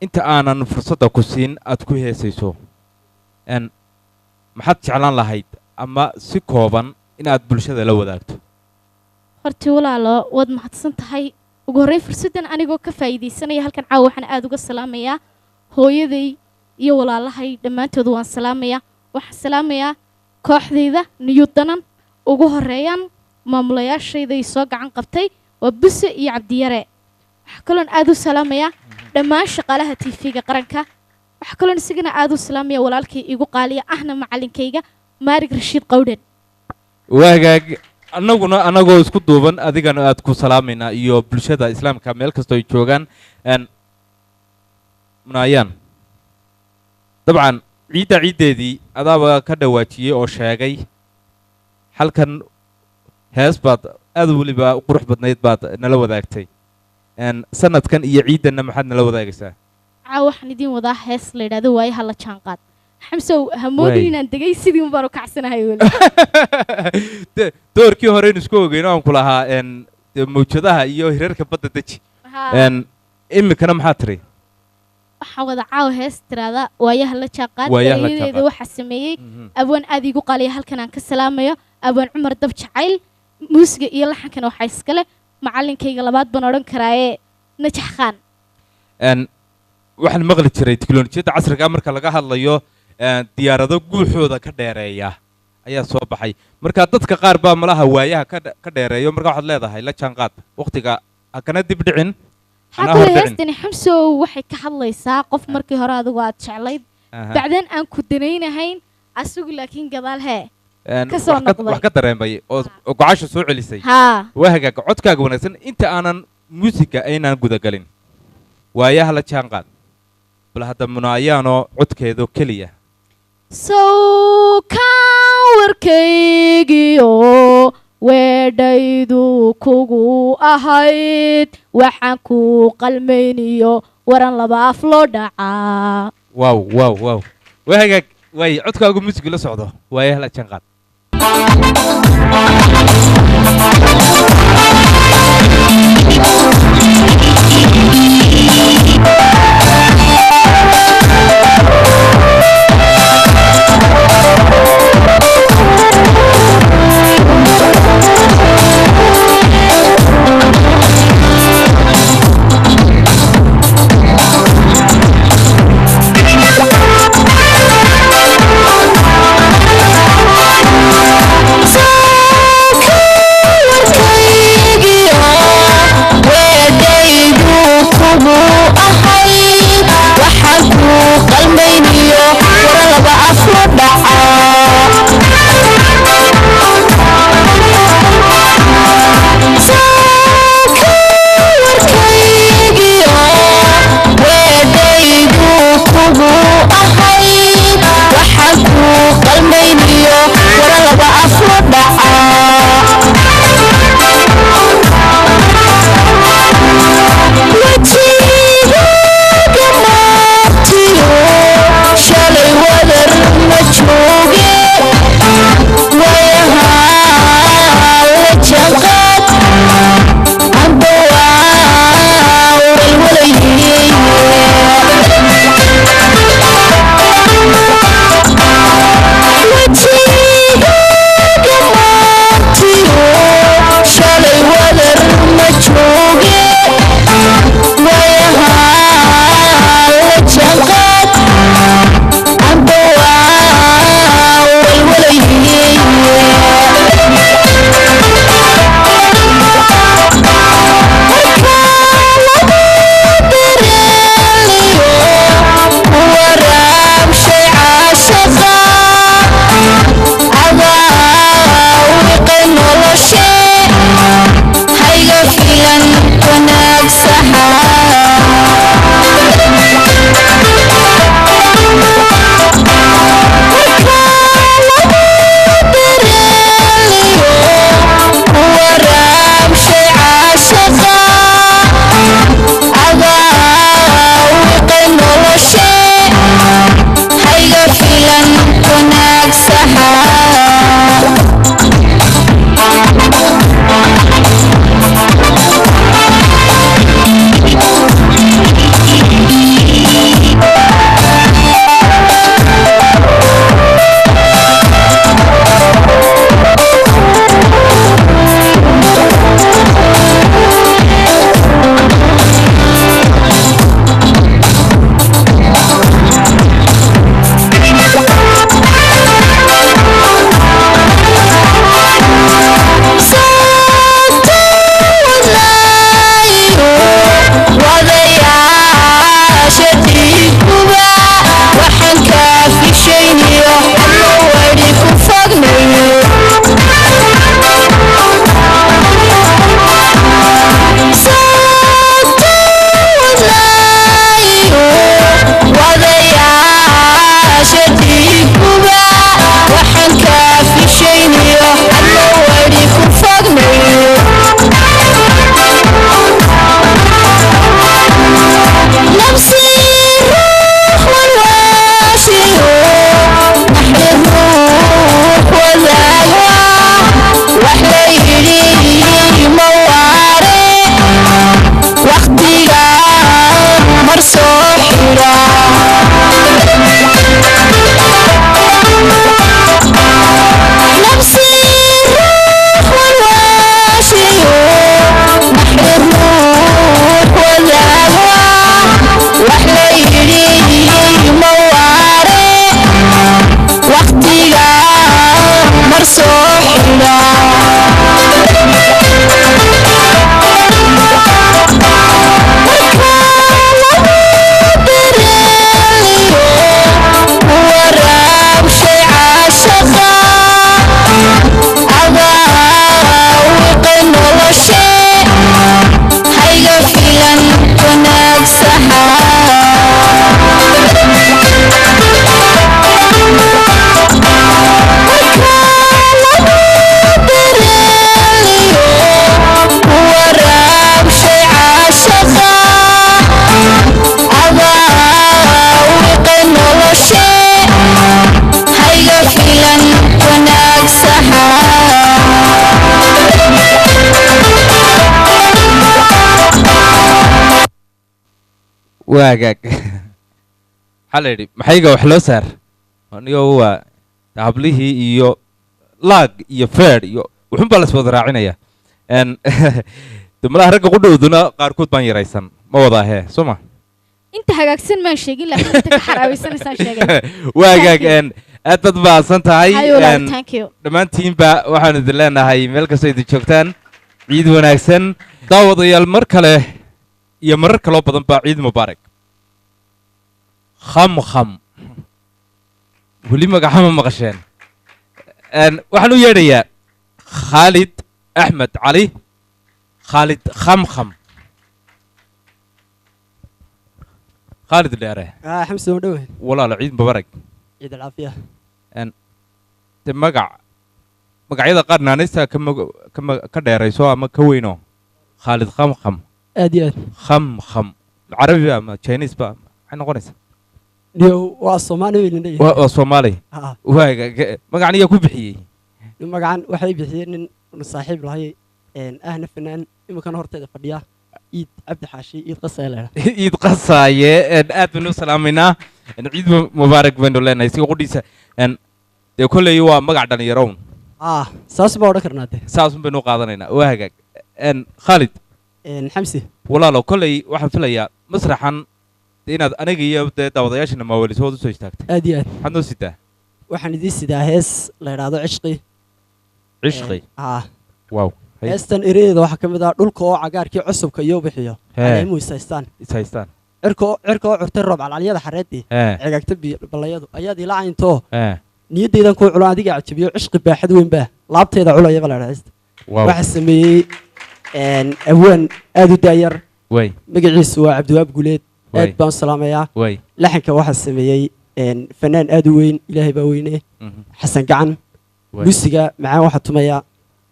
inta aanan fursadda ku siin aad ku heesayso maxaad jeclaan lahayd ama si kooban inaad bulshada la wadaagto hortii walaalo waad mahadsan tahay ugu horreyn fursaddan anigoo ka faa'iidaysanaya halkan caawa waxaan aada uga salaamayaa hooyaday iyo walaalahay dhammaantood waan salaamayaa waxaan salaamayaa kooxdayda niyudanan ugu horeeyaan maamulayaashayda soo gacan qabtay waa buse iyo cabdiyare waxaa kaloon aada u salaamayaa dhammaan shaqaalaha TV-ga qaranka waxaa kaloon isagana aada u salaamaya walaalkay igu qaaliya ahna macalinkayga maarig rashiid qawdhan waagaag anagoo isku duuban adigana aad ku salaamaynaa iyo bulshada islaamka meel kastoo ay joogaan munaayaan dabcan ciiddeedii adaaba ka dhawaajiyey oo sheegay halkan hees baad aad weliba qurux badnayd baad nala wadaagtay sanadkan iyo ciidanna maxaad nala wadaagaysaa waxaan idiin wadaa hees la yidhaahdo waayaha la jaanqaad xamsow hamoodin inaan degay sidii un baan u kacsanahay weli doorkii horeynu isku ogeyno aan ku lahaa mawjadaha iyo hirarka badda deji iminkana maxaa tiri waxaan wada caawa hees tiraada waayaha la jaanqaad waayadeeda waxaa sameeyey abwaan aad iigu qaaliya halkan aan ka salaamayo abwaan cumar dab jacayl muusiga iyo laxankana waxaa iskale macalinkayga labaad baan odhan karaaye najax khaan waxaan maqli jiray tiknolojiyadda casriga marka laga hadlayo diyaarado guuxooda ka dheereeya ayaa soo baxay marka dadka qaar baa malaha waayaha ka dheereeyo marka waxaad leedahay la jaanqaad waqtiga hakana dib dhicin heestani xamsow waxay ka hadlaysaa qof markii hore adigu aad jeclayd bacdeen aan ku danaynahayn asigu laakiin gadaal hee kasoo noqday wax ka dareemay oo gocasha soo celisay waa hagaaga codkaaga wanaagsan inta aanan muusiga aynaan gudagalin waayaha la jaanqaad bal hadda munaayaanoo codkeedo keliya sow kaan warkaygiio weedhaydu kugu ahayd waxaan ku qalmayniyo waran laba af loo dhacaa wow waa hagaag waay codkaagu muusiga la socdo waayaha la jaanqaad Warkaygiio waagaag waxaa la yidhi maxayga wax loo saar anigoo waa hablihii iyo laag iyo feer iyo wuxun baa laswada raacinaya dumalaha ragga qudhowduna qaarkood baan yaraysan ma wada ahee soo ma inta hagaagsan maan sheegin laakiin inta ka xaraabeysanaysaa sheegay waagaag aad baad mahadsan tahay thank you dhammaantiinba waxaanu idin leenahay meel kastoo idin joogtaan ciid wanaagsan daawadayaal mar kale iyo marar kaloo badan baa ciid mubaarak kham weli magaca ma maqasheen waxaan u yeedhayaa khaalid axmed cali khaalid kham khaalid dheere xamsi oo dhowe walaalo ciid mubaarak ciid alcaafiya de magacyada qaar naanaysta ka dheerayso ama ka weyno khaalid kham aad iyo aad kham carabi ama chinese ba maxay noqonaysaa waa soomaali waa soomaali waaga magacan ayaa ku bixiyey magacan waxay bixiyeen nin saaxiib lahay ahna fanaan iminkana horteeda fadhiya ciid cabdi xaashi ciid qasaaye leedahay ciid qasaaye aad baynu u salaamaynaa ciid mubaarak baynu leenahay si qudhiisa dee kolley waa magac dhallinyarown saas baa odhan karnaa de saasun baynu u qaadanaynaa waa hagaag khaalid xamsi walaalo kolley waxaan filayaa masraxan inaad aniga iyo dee daawadayaashana maawelisood usoo istaagtay aad iyo aad maxaad noo sitaa waxaan idiin sidaa hees la idhaahdo cishqi wow heestan eradeeda waxaa ka mid ah dhulka oo cagaarkii cusubka iyo bixiyo caleemuhu ishaystaan cirka oo curtay roob calcalyada xareedii cigaagta ballayadu ayaad ila cayntoo niyaddaydan kuu culo adiga cajabiyo cishqi baaxad weyn baa laabteeda culayaba la heesta waxaa sameeyey awaan aad u daayar magaciisu waa cabdiwaab guleed aad baan u salaamayaa laxanka waxaa sameeyey fanaan aad u weyn ilaahay baa weyne xasan gacan muusiga macaan waxaa tumaya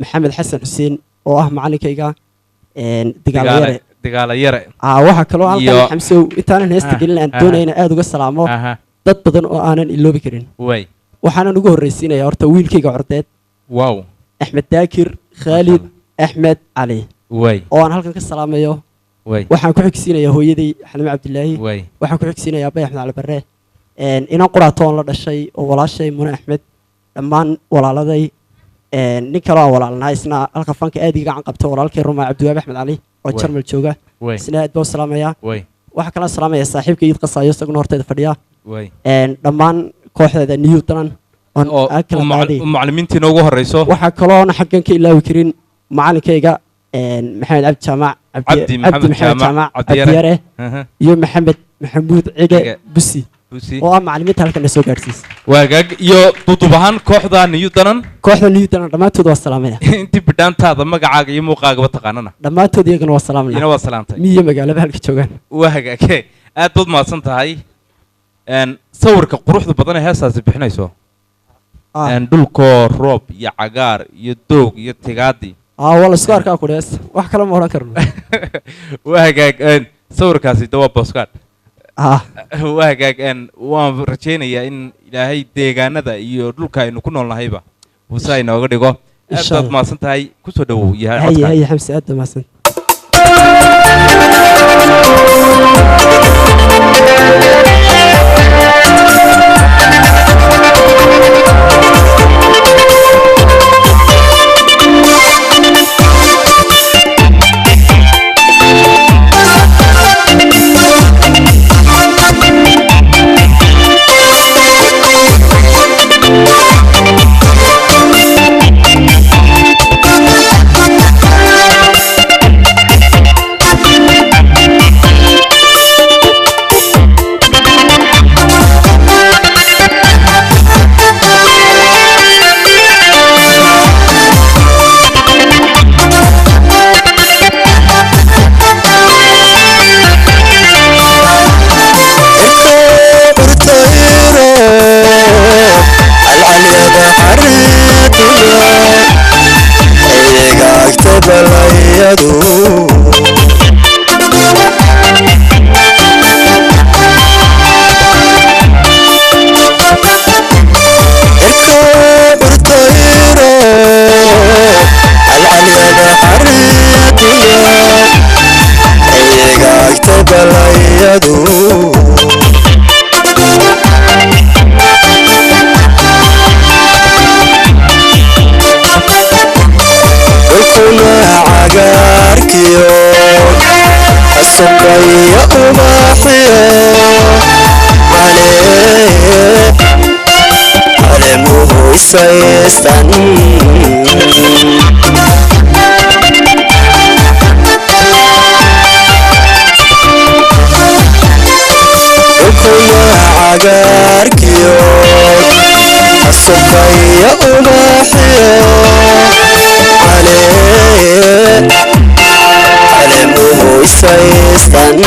maxamed xasan xuseen oo ah macalinkayga dagaalayare waxaa kaloo halkan xamsow intaanan heesta gelin aan doonayna aad uga salaamo dad badan oo aanan iloobi karin waxaanan ugu horraysiinayaa horta wiilkayga cordeed axmed daakir khaalid axmed cali oo aan halkan ka salaamayo waxaan ku xigsiinayaa hooyaday xalime cabdilaahi waxaan ku xigsiinayaa abay axmed cali barre inan quraatoon la dhashay oo walaashay mune axmed dhammaan walaaladay nin kaloo aan walaalnahay isna halka fanka aad iga gacan qabta walaalkay rumaa cabdiwaab axmed cali oo jarmal jooga isna aad baan u salaamayaa waxaa kaloo salaamaya saaxiibka iid qasaayo isaguna horteeda fadhiya dhammaan kooxdeeda new danan macalimiintiina ugu horeyso waxaa kaloona xaggan ka ilaawi karin macalinkayga maxamed cabdi jaamac cabdi maxamed jaamac cabdiyare iyo maxamed maxamuud cige busi oo ah macalimiinta halkan soo gaarsiisa waagaag iyo dudub ahaan kooxda new danan dhammaantood waa salaamaya intii bidhaantaada magacaaga iyo muuqaagaba taqaanana dhammaantood iyagana waa salaamaya ina waa salaamtay miyo magaalaba halka joogaan waagaage aad baad mahadsan tahay sawirka quruxda badan ee heestaasi bixinayso dhulkoo roob iyo cagaar iyo doog iyo tigaadii waa la isku arkaa kudhees wax kale ma odhan karno waagaag sawirkaasi de waa boscard waagaag waan rajaynayaa in ilaahay deegaanada iyo dhulka aynu ku nool nahayba buusa inooga dhigo aad baad mahadsan tahay kusoo dhawow yahay xamsi aad baa mahadsan balayadu isaystan ukumaa cagaarkiyo asukaya ubaxiyo caleemuhu isaystan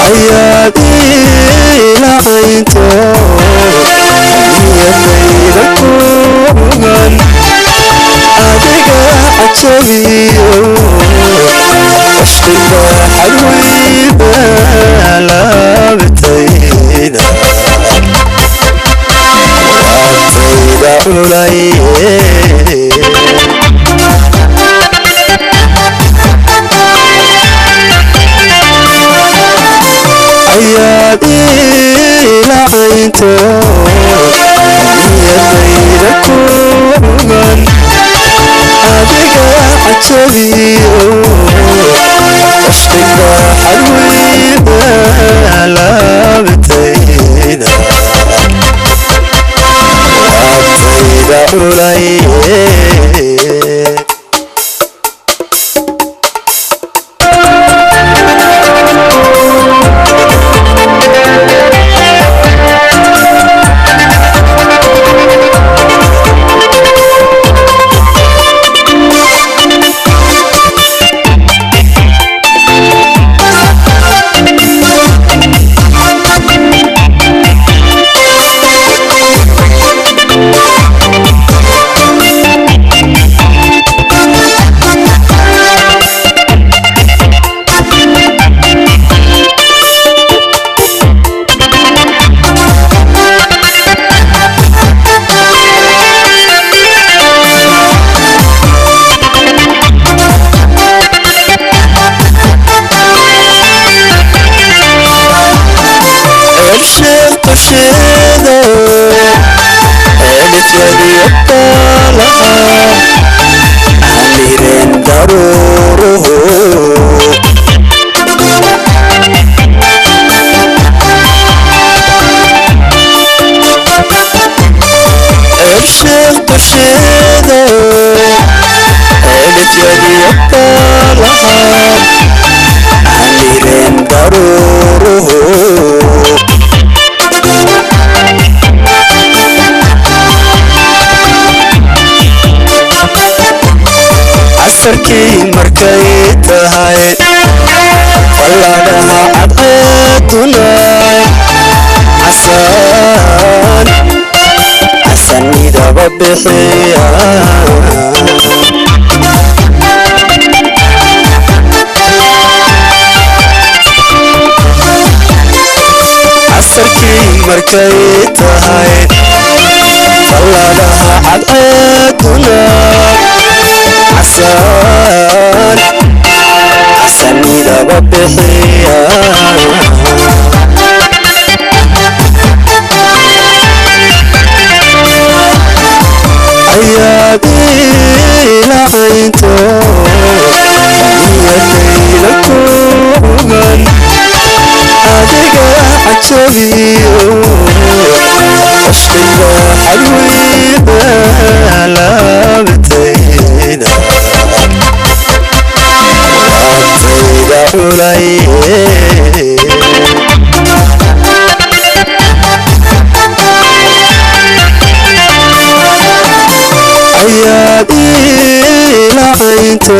ayaad ilacaynto niyadayda kugan adiga cajabiyo ashqiga xadwayda laabtayda laabtayda culaye ayaad ilacaynto niyadayda kugan adiga cajabiyo ashqiga xadwayda laabtayda laabtayda culaye casarkii markay tahay falladaha cadceeduna casan midaba bixiya casarkii markay tahay falladaha cadceeduna casan midaba bixiya ayaad ilacaynto niyadayda kugan adiga cajabiyo ashqiga xadwayda laabtayda laabtayda culaye ayaad ilacaynto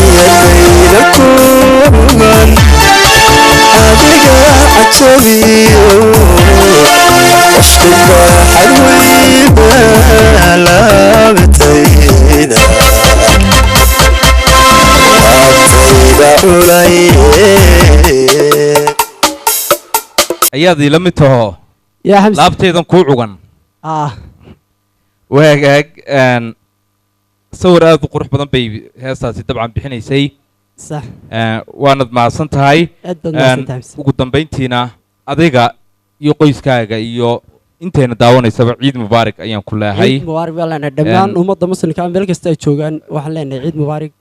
niyadayda kugan adiga cajabiyo ashqiga xadwayda laabtayda laabtayda culaye ayaad ila mid taho yaa xamsi laabteedan kuu cugan waagaag sawir aad u qurux badan bay heestaasi dabcan bixinaysay صح waanad mahadsan tahay aad baad mahadsantahay Xamsi. ugu dambayntiina adiga iyo qoyskaaga iyo inteena daawanaysaba ciid mubaarak ayaan ku leeyahay ciid mubaarak baa leenahay dhammaan ummadda muslimka meel kasta ay joogaan waxaan leenahay ciid mubaarak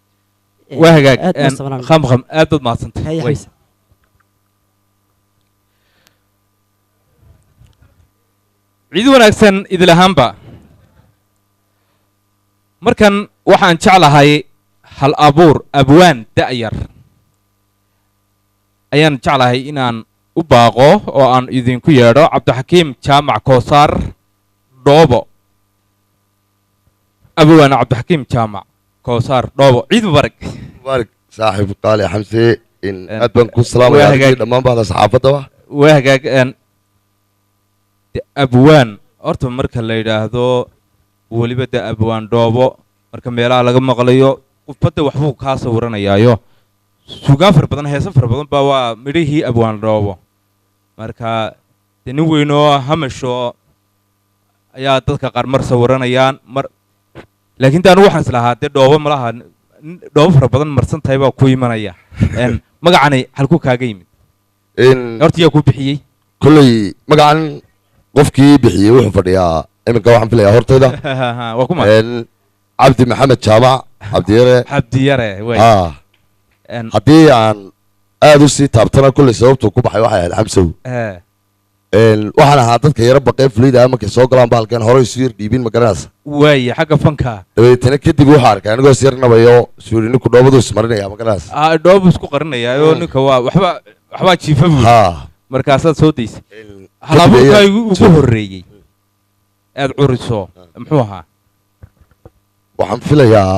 وهجاج aad baan salaamay. خم أدود ما صنت Haya, وي Xamse. ciid wanaagsan idil ahaanba markan waxaan jeclahay hal abuur abwaan da'yar ayaan jeclahay inaan u baaqo oo aan idinku yeedho cabdixakiim jaamac koosaar dhoobo abwaan cabdixakiim jaamac koosaar dhoobo ciid mubarak مبارك صاحب قال يا حمزة إن أدبن كل سلام يا أخي لما بعد صحافته وهجاج أن abwaan horta marka la yidhaahdo weliba de abwaan dhoobo marka meelaha laga maqlayo qofbadda waxbuu kaa sawiranayaayo sugaan fara badan heesa fara badan baa waa midhihii abwaan dhoobo marka de nin weynoo hamasho ayaa dadka qaar mar sawiranayaan mar laakiin de anigu waxaan islahaa dee dhoobo malaha dhoobo fara badan marsan tahay baa ku imanaya magacani halkuu kaaga yimid horta yaa ku bixiyey كل مقعن قفكي بحي وحو فديا إمك واحد في هورتيدا وكما عبد محمد جامع عبد يره عبد يره وي حدي عن أدوسي تابتنا كل سبب وكوب حي واحد حمسو waxaan ahaa dadka yara baqay fulida ama ka soo galaan baalkan hore isir dhiibin magaras way xaga fanka dabeetana kadib waxa arkay anigoo sirnabayo suurini ku dhoobadu ismarinaya magaras dhoobu isku qarinaya oo ninka waa waxba jiifa buu markaasaad soo daysay halabuurka ugu horreeyey aad curiso muxuu ahaa waxaan filayaa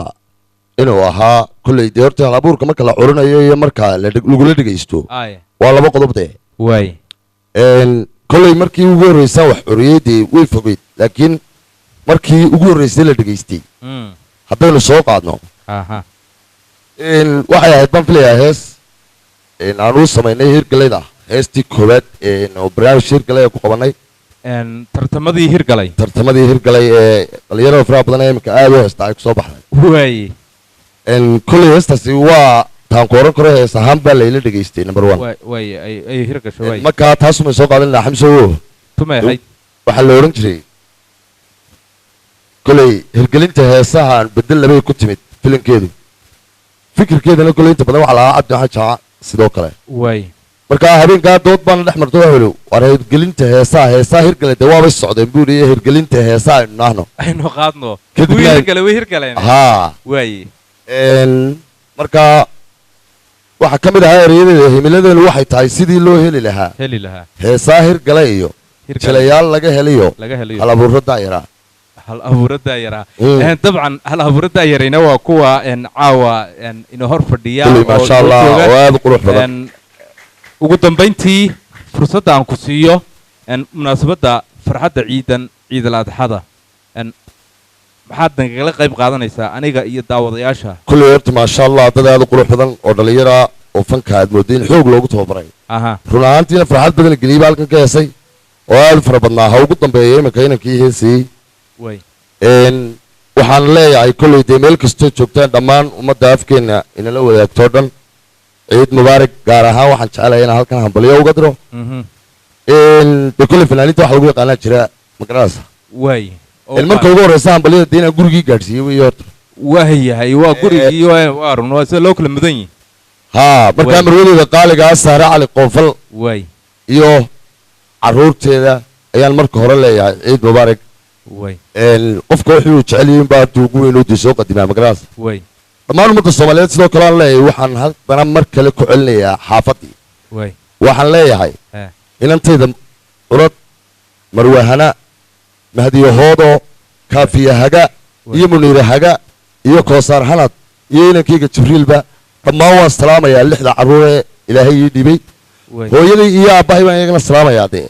inuu ahaa kulley dee horta halabuurka marka la curinayo iyo marka lagula dhegaysto waa laba qodob dee waay kolley markii ugu horreysay wax curiyey dee way fogeyd laakiin markii ugu horreysay la dhegaystay haddaynu soo qaadno waxay ahayd baan filayaa hees aan u samaynay hirgalayda heestii koowaad oo barnaamij hirgalay ee ku qabanay tartamadii hirgalay ee dhalinyarada faraha badan ee iminka aad u heesta ay kusoo baxday waay kolley heestaasi waa taan ku oran karo hees ahaan baa layla dhegaystay number one waay ay hirgasho waay marka taasumay soo qaadan lahaa xamso tumay ahayd waxaa la odhan jiray kolley hirgelinta heesaha aan bedel labay ku timid filinkeedu fikirkeedana kolley inta badan waxaa lahaa cabdi maxamed jaaca sidoo kale waay marka habeenkaa dood baana dhex marto waxwelo war hirgelinta heesaha hirgale dee waabay socdeen buu dhiye hirgelinta heesaha aynu naahno aynu qaadno hirgale way hirgaleen haa waay marka waxaa ka mid ahaa ereyadeeda himiladeenu waxay tahay sidii loo heli lahaa heesaa hirgale iyo jilayaal laga heliyo hal abuuro daayaraa hal abuuro daayaraa dabcan hal abuuro daayarayna waa kuwa caawa ina hor fadhiya maasha allah oo aad u qurux badan ugu dambayntii fursadda aan ku siiyo munaasabadda farxadda ciidal adxada maxaad nagala qayb qaadanaysaa aniga iyo daawadayaasha kulley horta maasha allah dad aad u qurux badan oo dhallinyara oo fanka aad mooday in xoog loogu tababaray run ahaantiina farxad badan geliyey baa halkan ka heesay oo aad u fara badnaa ha ugu dambeeya iminka inankii heesayey waxaan leeyahay kolley dee meel kastoo joogtaan dhammaan ummadda afkeenna inala wadaagtoo dhan ciid mubaarak gaar ahaan waxaan jecelahay inaan halkan hambalyo uga diro dee kolley fanaaniinta waxa lagu yaqaanaa jira magaranaysa marka ugu horreysa hambalyada dee inaan gurigii gaadhsiiyey wey horta waayahay waa gurigii waa run waa sida loo kala mudan yihin haa markaa marwadooda qaaligaa saare cali qoofal iyo carruurteeda ayaan marka hore leeyahay ciid mubaarak qofka wuxuu jecel yihiin baa hadduu ugu weyn dee soo qadimaa magaranaysa dhammaan ummadda soomaaliyeed sidoo kale aan leeyahay waxaan haddana mar kale ku celinayaa xaafaddii waxaan leeyahay inantayda curad marwahana mahdiyo hoodo kaafiya haga iyo muniire haga iyo koosaar hanad iyo inankayga jibriilba dhammaan waan salaamayaa lixda carruuree ilaahay ii dhibay hooyaday iyo aabbahay baan iyagana salaamayaa dee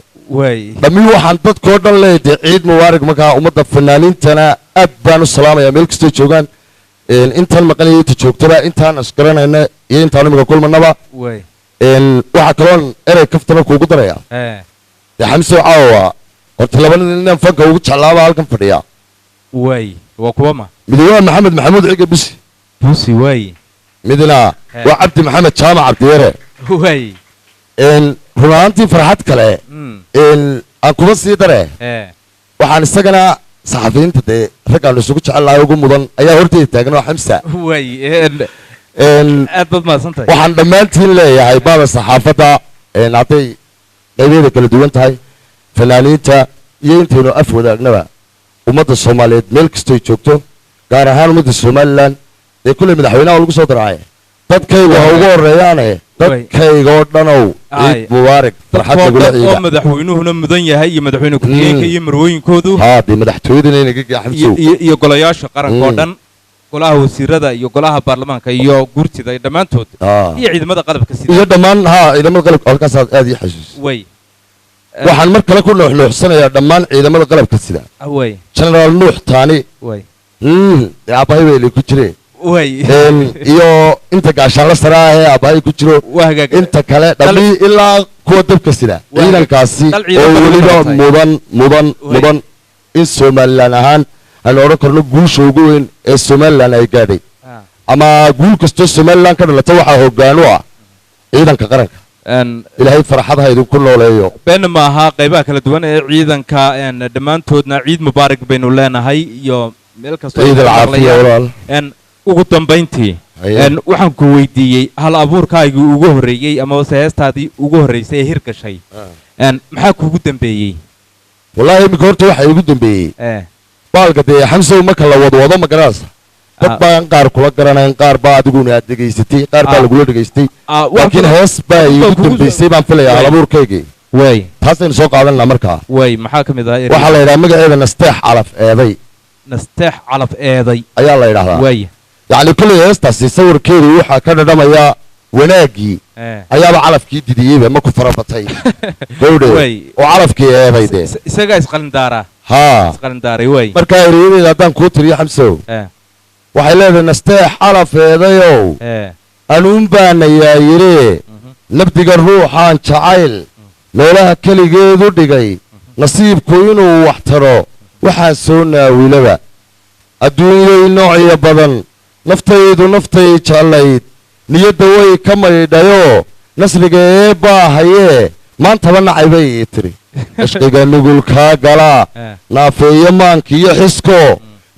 dhammi waxaan dadkoo dhan leeyahay dee ciid mubaarak markaa ummadda fanaaniintana aad baan u salaamayaa meel kastoo joogaan intaan maqanaya inta joogtaba intaan asgaranayna iyo intaan imika kulmanaba waxaa kaloon erey kaftana kuugu daraya dee xamse caawa horta laba nin inaan fanka ugu jeclaaba halkan fadhiya waa kuwa ma midi waa maxamed maxamuud ciga busi midna waa cabdi maxamed jaamac cabdiyare run ahaantii farxad kale aan kuma sii dare waxaan isagana saxafiyiinta dee raggaanu isugu jecel lahay ugu mudan ayaa horteyda taagan oo xamsa aad baad mahadsantahay waxaan dhammaantiin leeyahay baada saxaafadda hadday qaybeeda kala duwan tahay fanaaniinta iyo intaynu af wadaagnaba ummadda soomaaliyeed meel kastoy joogto gaar ahaan ummadda somalilan dee kulley madaxweynaha lagu soo daraaye dadkayga ha ugu horreeyaane dadkayga oo dhanow ciid mubaarak farxad lagula ciida oo madaxweynuhuna mudan yahay iyo madaxweyne ku-xigeenka iyo marwooyinkoodu haa dee madaxtooyadana inaga gaxamsow iyo golayaasha qaranka oo dhan golaha wasiirada iyo golaha baarlamaanka iyo gurtida iyo dhammaantood iyo ciidamada qalabka sida iyo dhammaan haa ciidamada qalabka halkaasaad aad ii xasuus way waxaan mar kale ku nuuxnuuxsanayaa dhammaan ciidamada qalabka sida way generaal nuux taani way aabbahay bay ku jireen way iyo inta gaashaanla sare ah ee aabbahay ku jiro inta kale dhammi ilaa kuwa dabka sida ciidankaasi oo weliba mudan in somalilan ahaan aan odhan karno guusha ugu weyn ee somalilan ay gaadhay ama guul kastoo somalilan ka dhalata waxaa hoggaan u ah ciidanka qaranka ilaahay farxad ha idinku nooleeyo been ma aha qaybaha kala duwan ee ciidanka dhammaantoodna ciid mubaarak baynu leenahay iyo meel kastoo ciid alcaafiya walaal ugu dambayntii waxaan ku weydiiyey hal abuurkaagii ugu horreeyey ama heestaadii ugu horreysay ee hirgashay maxaa kuugu dambeeyey wallaahi iminka horta waxaa igu dambeeyey baalka dee xamsow marka la wadwado ma garanaysa dad baan qaar kula garanayn qaar baa adiguna aad dhegaysatay qaar baa lagula dhegaystay laakiin hees baa iigu dambaysay baan filayaa hal abuurkaygii way taasaynu soo qaadanaa markaa way maxaa ka mid ah waxaa la yidhaha magaceeda nasteex calaf eeday nasteex calaf eeday ayaa la yidhahdaa way yacni kulley heestaasi sawirkeedu waxaa ka dhadhamaya wanaaggii ayaaba calafkii didiyeyba ma ku farabatay gowdhe oo calafkii eeday dee isagaa isqalindaaraa haa isqalindaaray way markaa ereyadeeda haddaan kuu tiriyo xamsow waxay leedahay nasteex calaf eedayow anuun baana yaayiree nabdiga ruuxaan jacayl meelaha keligeedu dhigay nasiibku inuu wax taro waxaan soo naawilaba adduunyay noociya badan naftaydu naftay jeclayd niyadda way ka maydhayoo nasriga ee baahayee maantaba nacay bay ii tiri cishqiga nugulkaa galaa naafeeyo maankiiyo xisko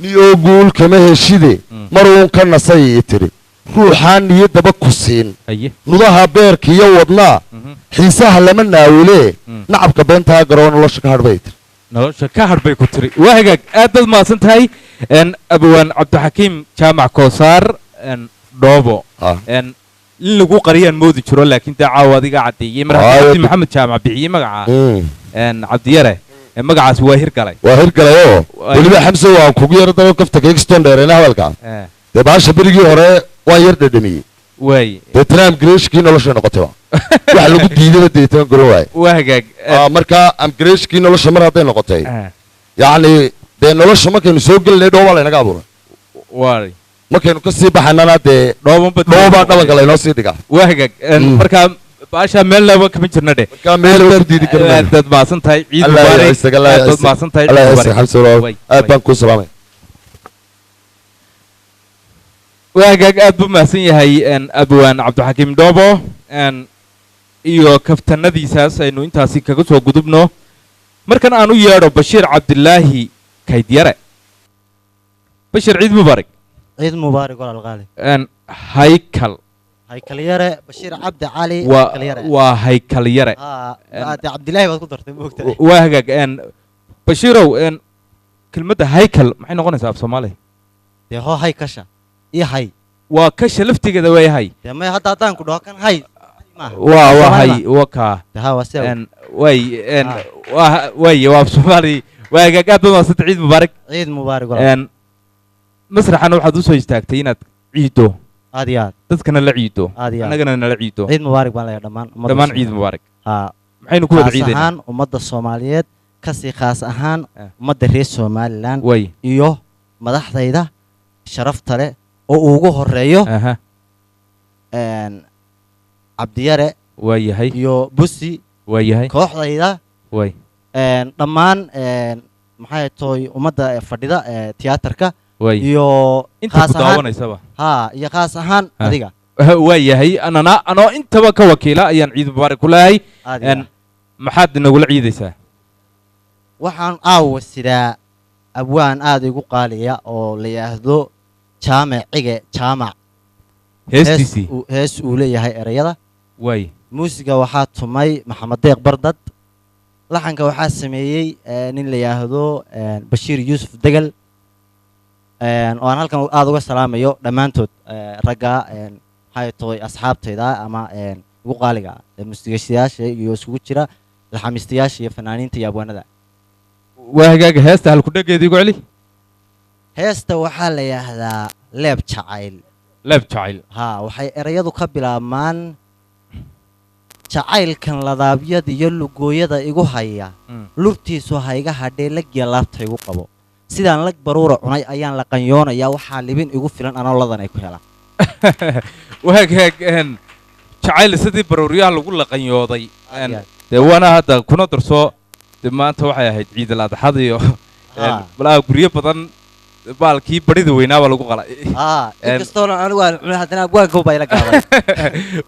niyoo guul kama heshide maruun ka nasay ii tiri ruuxaan niyaddaba ku siin nudaha beerka iyo wadnaa xiisaha lama naawilee nacabka beentaa garoo nolosha ka hadh bay tiri nolosha ka hadh bay ku tiri waa hagaag aad baad mahadsan tahay abawaan cabdixakiim jaamac koosaar dhoobo in lagu qariyaan moodi jiro laakiin dee caawa adiga caddeeyey marxabdi maxamed jaamac bixiyey magaca cabdiyare magacaasi waa hirgalay oo weliba xamse waan kugu yaro daba kafta keegston dheereena hadalka dee baasha berigii hore waan yar dhadhamiyey way deetana amgareeshkii noloshay noqotayba wax lagu diidaba deetana garan waaye waa hagaag marka amgareeshkii nolosha mar hadday noqotay yacni dee nolosha markaynu soo gelinay dhoobaa laynaga abuuray markaynu ka sii baxanana dee dhoobaa dhabanka laynoo sii dhigaa waa hagaag markaa baasha meelnaba kama jirna dhe markaa meelaba ku diidi karna aad mahadsan tahay ciid mubaarak aad mahadsan tahay aad baan kuu salaamay waa hagaag aad buu mahadsan yahay abawaan cabdixakiim dhoobo iyo kaftanadiisaas aynu intaasi kaga soo gudubno markan aan u yeedho bashiir cabdilaahi kaydyare bashir ciid mubaarak ciid mubaarak walaal qaali haykal haykal yare bashiir cabdi cali waa haykal yare cabdilaahi baad ku dartay moogtahay waa hagaag bashiirow kelmadda haykal maxay noqonaysaa af soomaaliya dee hoo hay kasha iyo hay waa kasha laftigeeda waa hay dee may hadda haddaan ku dhaho kan hay waa hay waa kaa way waa af soomaali waa hagaag aad baad mahadsanta ciid mubaarak ciid mubaarak walaal masraxana waxaad u soo istaagtay inaad ciido aad iyo aad dadkana la ciido aad iyo annagana nala ciido ciid mubaarak baan leeyahay dhammaan ciid mubaarak maxaynu ku wada ciidaynaa ahaan ummadda Soomaaliyeed kasii khaas ahaan ummadda reer Somaliland iyo madaxdayda sharafta leh oo ugu horeeyo cabdiyare waa yahay iyo busi waa yahay kooxdayda way dhammaan maxay tahay ummadda fadhida tiyaatarka iyo khaas ahaan iyo khaas ahaan adiga waa yahay anoo intaba ka wakiila ayaan ciid mubaarak ku leeyahay maxaad nagula ciidaysaa waxaan caawa sidaa abwaan aad igu qaaliya oo la yidhaahdo jaamac cige jaamac heestiisii hees uu leeyahay erayada way muusiga waxaa tumay maxamed deeq bardad laxanka waxaa sameeyey nin la yiraahdo Bashiir Yuusuf Degal oo aan halkan aad uga salaamayo dhammaantood ragga waxay tahay asxaabtayda ama ugu qaaliga muusigayaasha iyo isugu jira laxamiistayaasha iyo fanaaniinta iyo abwaanada waa hagaaga heesta hal ku dhageedii ugu celi heesta waxaa la yiraahdaa leeb jacayl ha waxay erayadu ka bilaabmaan jacaylkan ladaabyada iyo lugooyada igu haya lurtiisu hayga hadhee lagiya laabta igu qabo sidaan lag baruura cunay ayaan la qanyoonayaa waxaa libin igu filan anoo ladan ay ku helaan waagaag jacayl sidii baruuryaha lagu laqanyooday dee waana hadda kuna darso dee maanta waxay ahayd ciid al-adxad iyo balaa guryo badan baalkii barida weynaaba lagu qalay inkastoona anigu aan cunay haddana abwaanka baa ila gaaday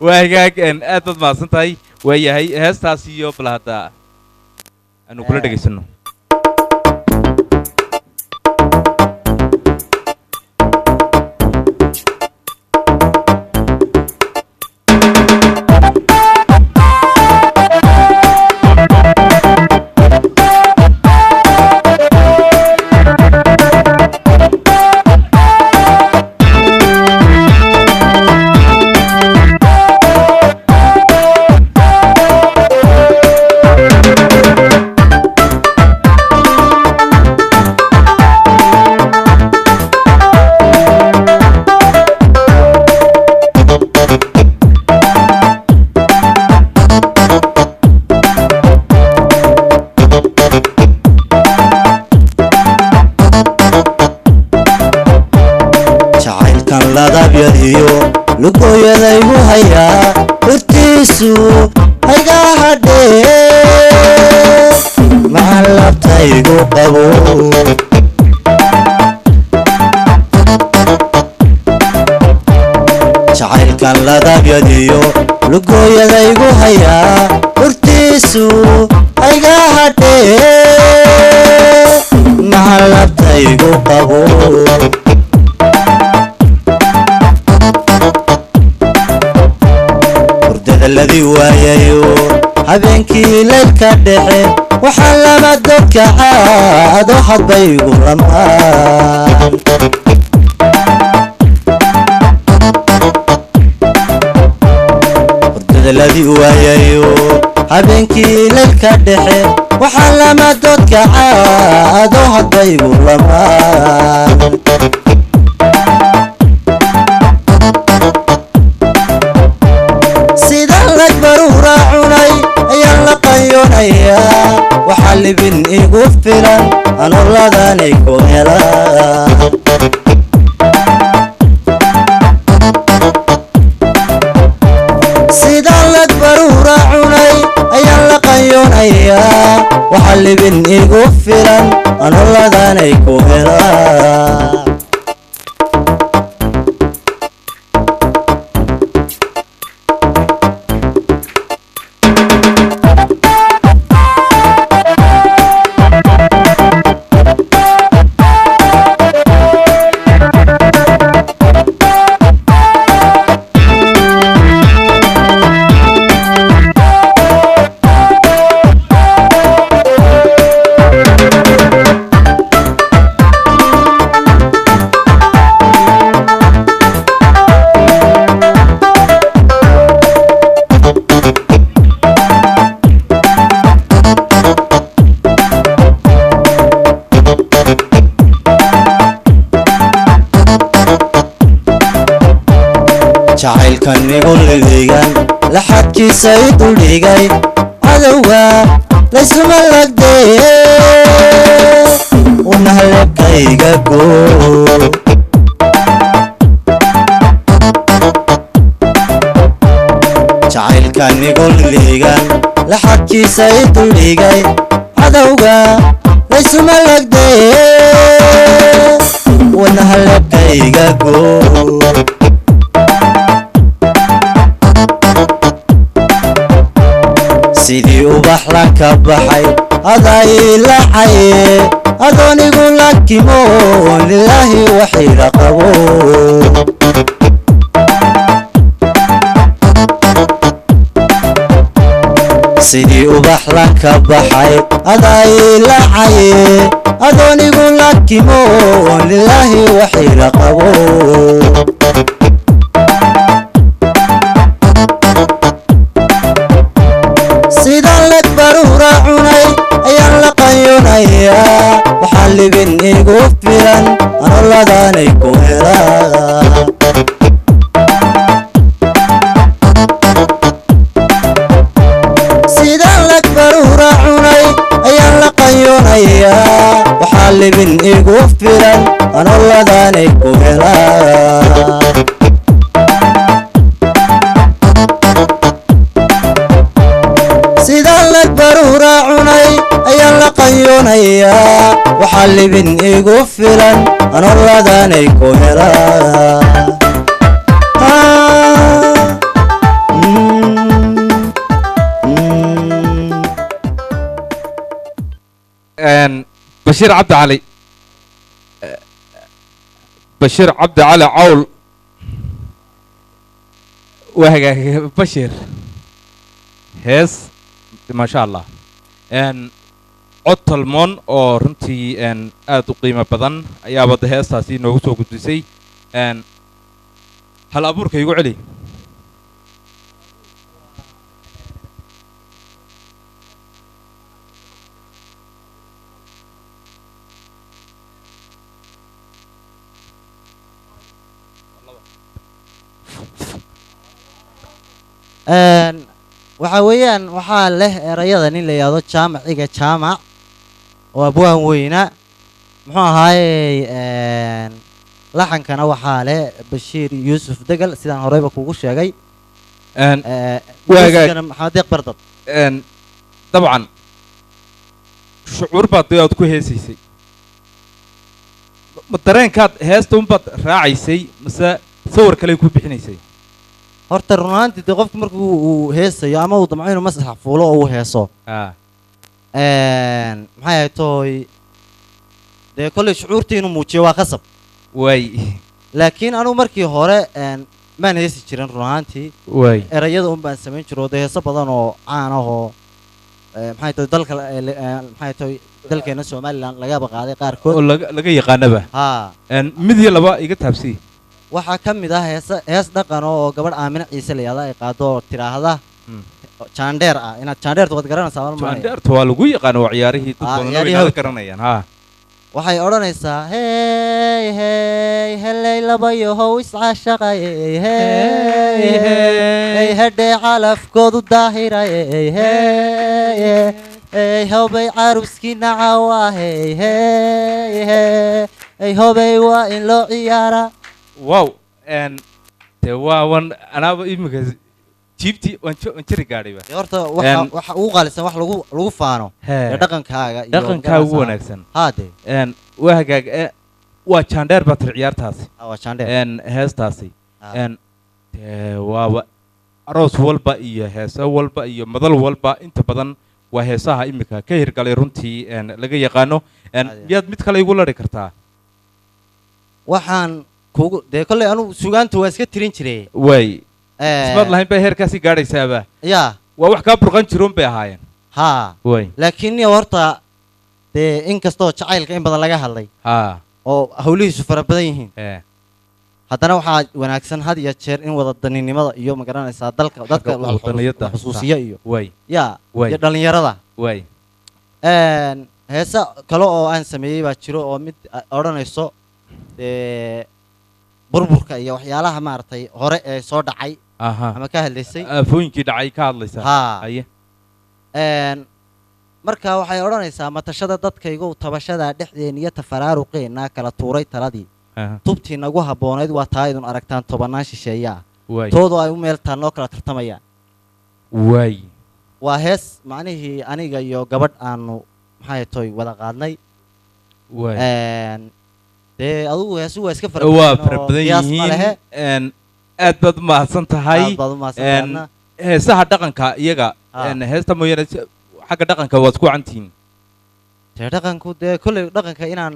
waagaag aad baad mahadsan tahay waayahay heestaas iyo bal hadda aanu kula dhegaysano lugooyada igu haya lurtiisu hayga hadhee maxaan laabta igu qabo jacaylkan ladabyadiyo lugooyada igu haya lurtiisu hayga hadhee maxaan laabta igu qabo الذي وايو habeenkii leelka dhexe waxaa lama dadka caad waxaad bay igu lamaan hurdada ladii waayayo habeenkii leelka dhexe waxaa lama dadka caad waxaad bay igu lamaan waxaa libin igu filan anoo ladanay ku helaan sidaan lag baruura cunay ayaan la qanyoonayaa waxaa libin igu filan anoo ladanay ku helaan jacaylkan igu liligan laxadkiisa i duldhigay cadowga laysuma lagdee unahalebkayga goo jacaylkan igu liligan laxadkiisa i duldhigay cadowga laysuma lagdee unahalebkayga goo sidii ubax la ka baxay adaa ilacaye adoonigu lakimo lilaahi waxiila qabo sidii ubax la ka baxay adaa ilacaye adoonigu lakimo lilaahi waxiila qabo sidaan leg baruura cunay ayaan la qayonayaa waxaa libin igu filan anoladaanay ku helaa sidaan leg baruura cunay ayaan la qayonayaa waxaa libin igu filan anoladaanay ku helaa sidaan leg baruura cunay ayaan la qayonayaa waxaa libin igu filan anoladaanay ku helaa بشير عبد علي بشير عبد علي عول وهجا بشير هيس ما شاء الله cod talmoon oo runtii aad u qiimo badan ayaa wada heestaasi noogu soo gudbisay hal abuurka igu celi waxaa weeyaan waxaa leh erayada nin la yidhaahdo jaamaciga jaamac oo abwaan weyna muxuu ahaayey laxankana waxaa leh bashiir yuusuf degal sidaan horeyba kugu sheegay maxamed deeq bardad dabcan shucuur baad dee aad ku heesaysay ma dareenkaad heesta unbaad raacaysay mase sawir kale ku bixinaysay horta run ahaantii dee qofku markuu uu heesayo ama uu damco inuu masax fuulo oo uu heeso maxay ahayd tooy dee kolley shucuurtii inuu muujiyo waa qasab way laakiin anugu markii hore maan heesi jirin run ahaantii way erayada un baan samayn jiro dee heeso badan oo caan ah oo maxay tahay dalka maxay tahay dalkeena Soomaaliland lagaba qaaday qaarkood oo laga yaqaanaba mid iyo laba iga taabsi waxaa ka mid ah hees dhaqan oo gabadh Aamina Ciise la yiraahdo ay qaado tiraahda jaandeer ah inaad jaandeertu wad garanaysaa wal ma jaandeertu waa lagu yaqaan oo ciyaarihii dad badan way garanayaan waxay odhanaysaa hey hey helay labayo how iscaashaqay hey hey hadee calafkoodu daahiray hey hey hobay caruski nacawa hey hey hey hobay waa in loo ciyaara wow te waawan anaaba imika jiibti waan jiri gaadhay ba horta waxa ugu qaalisan wax lagu faano ee dhaqankaaga iyo dhaqankaaga ugu wanaagsan haade waa hagaag waa jaandeer baad ciyaartaasi waa jaandeer heestaasi waa aroos walba iyo heesa walba iyo madal walba inta badan waa heesaha imika ka hirgalay runtii laga yaqaano miyaad mid kale igu ladhi kartaa waxaan kugu dee kolley anugu sugaanta waa iska tirin jiray way ismaad lahayn bay heerkaasi gaadhaysaaba yaa waa wax kaa burqan jiroon bay ahaayeen haa way laakiin niyo horta dee inkastoo jacaylka in badan laga hadlay oo hawlihiisu fara badan yihiin haddana waxaa wanaagsan had iyo jeer in wada daninimada iyo ma garanaysaa dadka xusuusiya iyo yaa iyo dhallinyarada heesa kale oo aan sameeyey baa jiro oo mid odhanayso dee burburka iyo waxyaalaha maaragtay hore ee soo dhacay ama ka hadlaysay aafooyinkii dhacay ka hadlaysaa haye marka waxay odhanaysaa matashada dadkaygu tabashada dhexdeen iyo tafaraaruqeenna kala tuuray taladii tubtii nagu habboonayd waa taa idun aragtaan tobannaan shisheeya toodu ay u meeltaan noo kala tartamayaan way waa hees macnihii aniga iyo gabadh aanu maxay toy wada qaadnay dee adugu heesu waa iska waa fara badan yihiin aad baad umahadsan tahay heesaha dhaqanka iyaga heesta mooyaane xagga dhaqanka waad ku cantihiin dee dhaqanku dee kolley dhaqanka inaan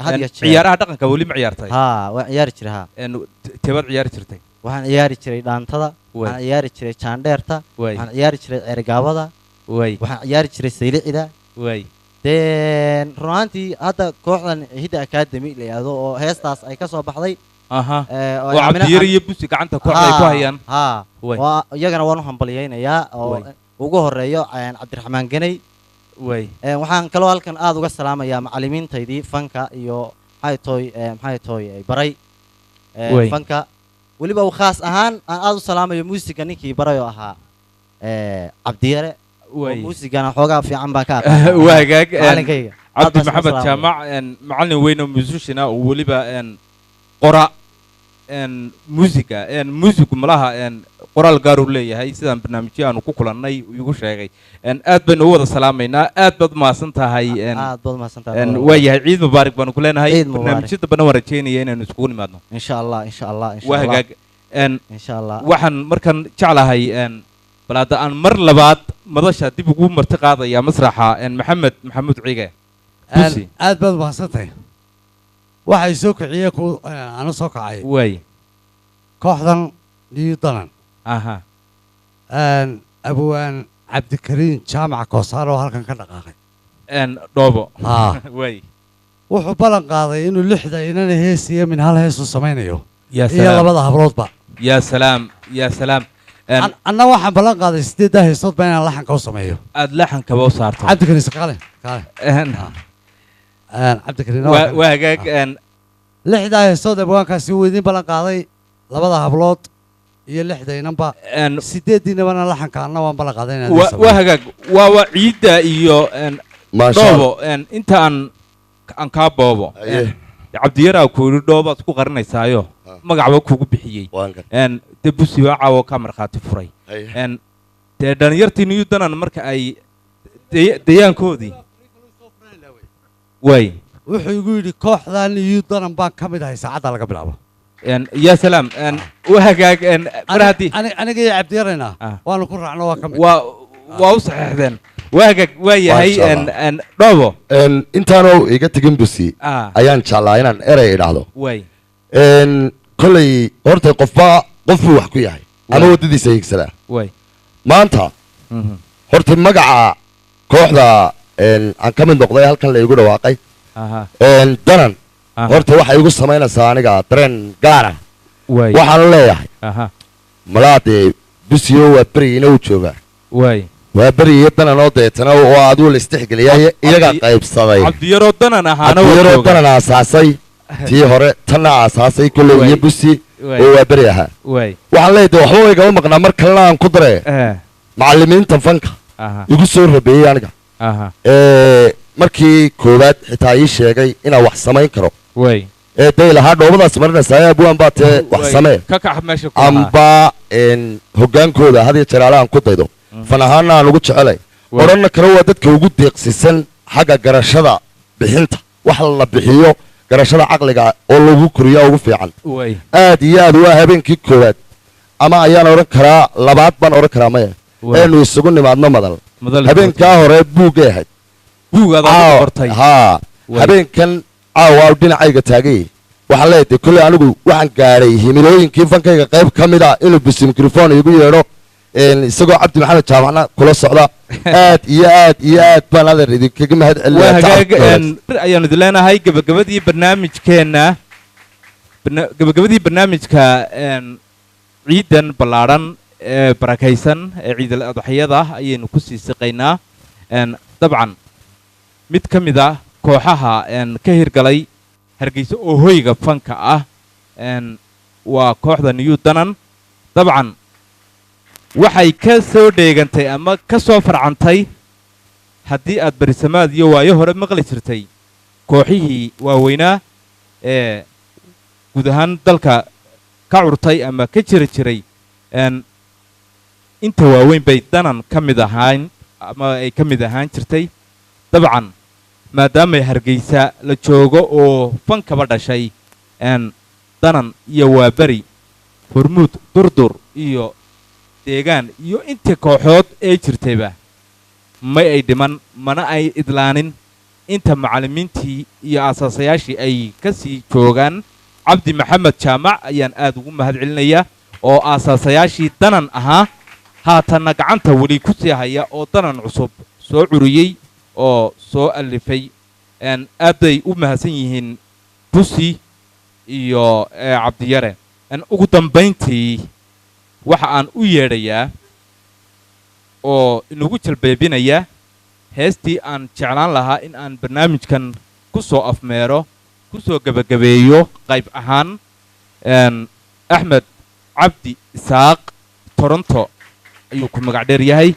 had iyo jeer ciyaaraha dhaqanka weli ma ciyaartay waan ciyaari jiray teebaad ciyaari jirtay waxaan ciyaari jiray dhaantada waxaan ciyaari jiray jaandheerta waxaan ciyaari jiray ceerigaabada waxaan ciyaari jiray saylicida deen run ahaantii hadda kooxdan hidda academy la yidhaahdo oo heestaas ay ka soo baxday oo cabdiyar iyo busi gacanta kooxda ay ku hayaan iyagana waan u hambalyaynayaa oo ugu horeeyo cabdiraxmaan ganay waxaan kaloo halkan aad uga salaamayaa macallimiintaydii fanka iyo maxay tooy baray fanka weliba khaas ahaan aan aad u salaamayo muusiga ninkii baray oo ahaa cabdiyare muusigana xoogaa fiican baan ka waagaag cabdi maxamed jaamac macallin weyn oo musician ah oo weliba qora muusiga muusigu malaha qoraal gaar uu leeyahay sidaan barnaamijyo aanu ku kulannay igu sheegay aad baynu u wada salaamaynaa aad baad umahadsan tahay waa yahay ciid mubaarak baanu ku leenahay barnaamijyo dambana waan rajeynaya inaanu iskugu nimaadno insha allah waa hagaag waxaan markan jeclahay bal hadda aan mar labaad madasha dib ugu marti qaadaya masraxa maxamed maxamuud ciige aad baad umahadsantahay waxay soo kiciyeen ana soo kacay kooxdan new danan abwaan cabdikariin jaamaca koosaar oo halkan ka dhaqaaqay dhoobo wuxuu ballan qaaday inuu 6 inana heesiyo min hal hees u samaynayo iyo labada habloodba yaa salaam yaa salaam anna waxaan ballan qaaday 8 heesoodba inaan laxanka u sameeyo aad laxankaba u saarto cabdikariin kaale cabdikariin waa hagaag 6 heesood abwaankaasi uu idin ballan qaaday labada hablood iyo 6 inanba 8 inabana laxanka anna waan ballan qaaday inaan waa hagaag waa ciidda iyo dhoobo inta aan kaa boobo cabdiyaraa ku yidhi dhoobaad ku qarinaysaayo magacba kugu bixiyey dee busi waa caawo ka markhaati furay dee dhallinyartii new danan marka ay deyaankoodii wuxuu igu yidhi kooxdan new danan baan ka mid ahay saacadda laga bilaabo yaa salaam waa hagaag mar haddii aniga iyo cabdiyarayna waanu ku raacno waa ka mid waa u saxeexdeen waagag waa yahay dhoobo intaanoo iga tegin busi ayaan jeclaa inaan erey idhaahdo kolley horta qofba qof buu wax ku yahay ama waddadiisa hiigsadaa maanta horta magaca kooxda aan ka mid noqday halkan la igu dhawaaqay danan horta waxay igu samaynaysaa aniga dareen gaara waxaanu leeyahay malaadee busiyo waa beriyina u joogaa waa beriyo danan oo deetana oo aduu la istixgeliyay iyaga qaybsaday cabdiyaroo danan ahaana cabdiyaroo danan aasaasay tii hore tanna aasaasay kolley iyo busi oo waa beri ahaa waxaan leeyahay waxba waygama maqnaa mar kalena aan ku daree macallimiintan fanka igu soo rabeeyey aniga markii koowaad xitaa ii sheegay inaan wax samayn karo day lahaa dhoobadaas marinaysaa abwaan baa tee wax samee amba hoggaankooda had iyo jeer ale aan ku daydo fan ahaana aan ugu jecelay odhanna kale waa dadka ugu deeqsisan xagga garashada bixinta wax la bixiyo garashada caqliga oo lagu koriyaa ugu fiican aad iyo aad waa habeenkii koowaad ama ayaan odhan karaa labaad baan odhan karaa maya eenu isugu nimaadno madal habeenkaa hore buuggay ahayd habeenkan caawa dhinacayga taagay waxaan leeyahay kolley anigu waxaan gaadhay himilooyinkii fankayga qayb ka mid ah inuu busi mikrofon igu yeedho isagoo cabdi maxamed jaamacna kula socda aad iyo aad iyo aad baan adeer idinkaga mahad ayaanu idin leenahay gabagabadii barnaamijka ciidan ballaadhan ee barakaysan ee ciidal adxiyada ayaynu ku sii siqaynaa dabcan mid ka mid ah kooxaha ka hirgalay hargeysa oo hoyga fanka ah waa kooxda new danan dabcan waxay ka soo dheegantay ama ka soo farcantay haddii aad barisamaad iyo waayo hore maqli jirtay kooxihii waaweynaa ee guud ahaan dalka ka curtay ama ka jiri jiray inta waaweyn bay danan ka mid ahaan ama ay ka mid ahaan jirtay dabcan maadaamay hargeysa la joogo oo fankaba dhashay danan iyo waaberi hormuud durdur iyo deegaan iyo intii kooxood ee jirtayba may ay dhiman mana ay idlaanin inta macallimiintii iyo aasaasayaashii ay ka sii joogaan cabdi maxamed jaamac ayaan aad ugu mahad celinayaa oo aasaasayaashii danan ahaa haatanna gacanta weli ku sii haya oo danan cusub soo curiyey oo soo alifay aad bay u mahadsan yihiin busi iyo cabdiyare ugu dambayntii waxa aan u yeedhayaa oo inagu jalbeebinaya heestii aan jeclaan lahaa in aan barnaamijkan ku soo afmeero ku soo gebagabeeyo qayb ahaan axmed cabdi isaaq toronto ayuu ku magac dheer yahay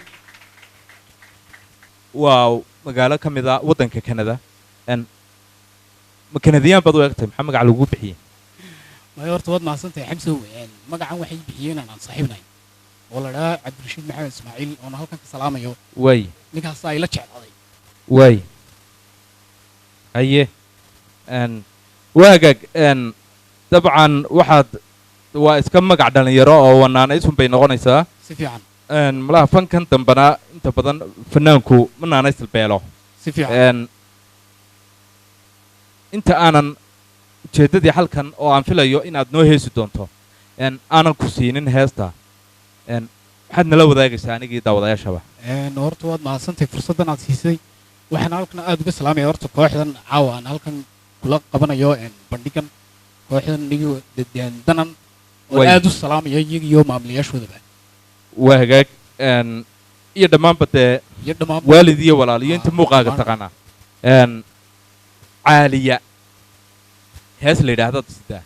waa magaalo ka mid a waddanka kanada ma kanadiyaan baad u egtay maxaa magac lagu bixiyey may horta waad mahadsantahay xamsow magacan waxay bixiyeen aan saaxiibnahay oo la dhahaa cabdirashiid maxamed ismaaciil oona halkan ka salaamayo way ninkaas ay la jeclaaday way haye waagaag dabcan waxaad waa iska magac dhalinyaro oo wanaanaysun bay noqonaysaa si fiican malaha fankan dambana inta badan fanaanku ma naanaystalbeelo si fiican inta aanan ujeeddadii halkan oo aan filayo inaad noo heesi doonto aanan ku siinin heesta maxaad nala wadaagaysaa anigii daawadayaashaba horta waad mahadsantahay fursaddan aad siisay waxaan halkan aad uga salaamaya horta kooxdan caawa aan halkan kula qabanayo bandhigan kooxdan danan oo aad u salaamaya iyaga iyo maamulayaashoodaba waa hagaag iyo dhammaanba dee waalid iyo walaaliyo inta muuqaaga taqaanaa caaliya hees la yidhaahdaad sidaa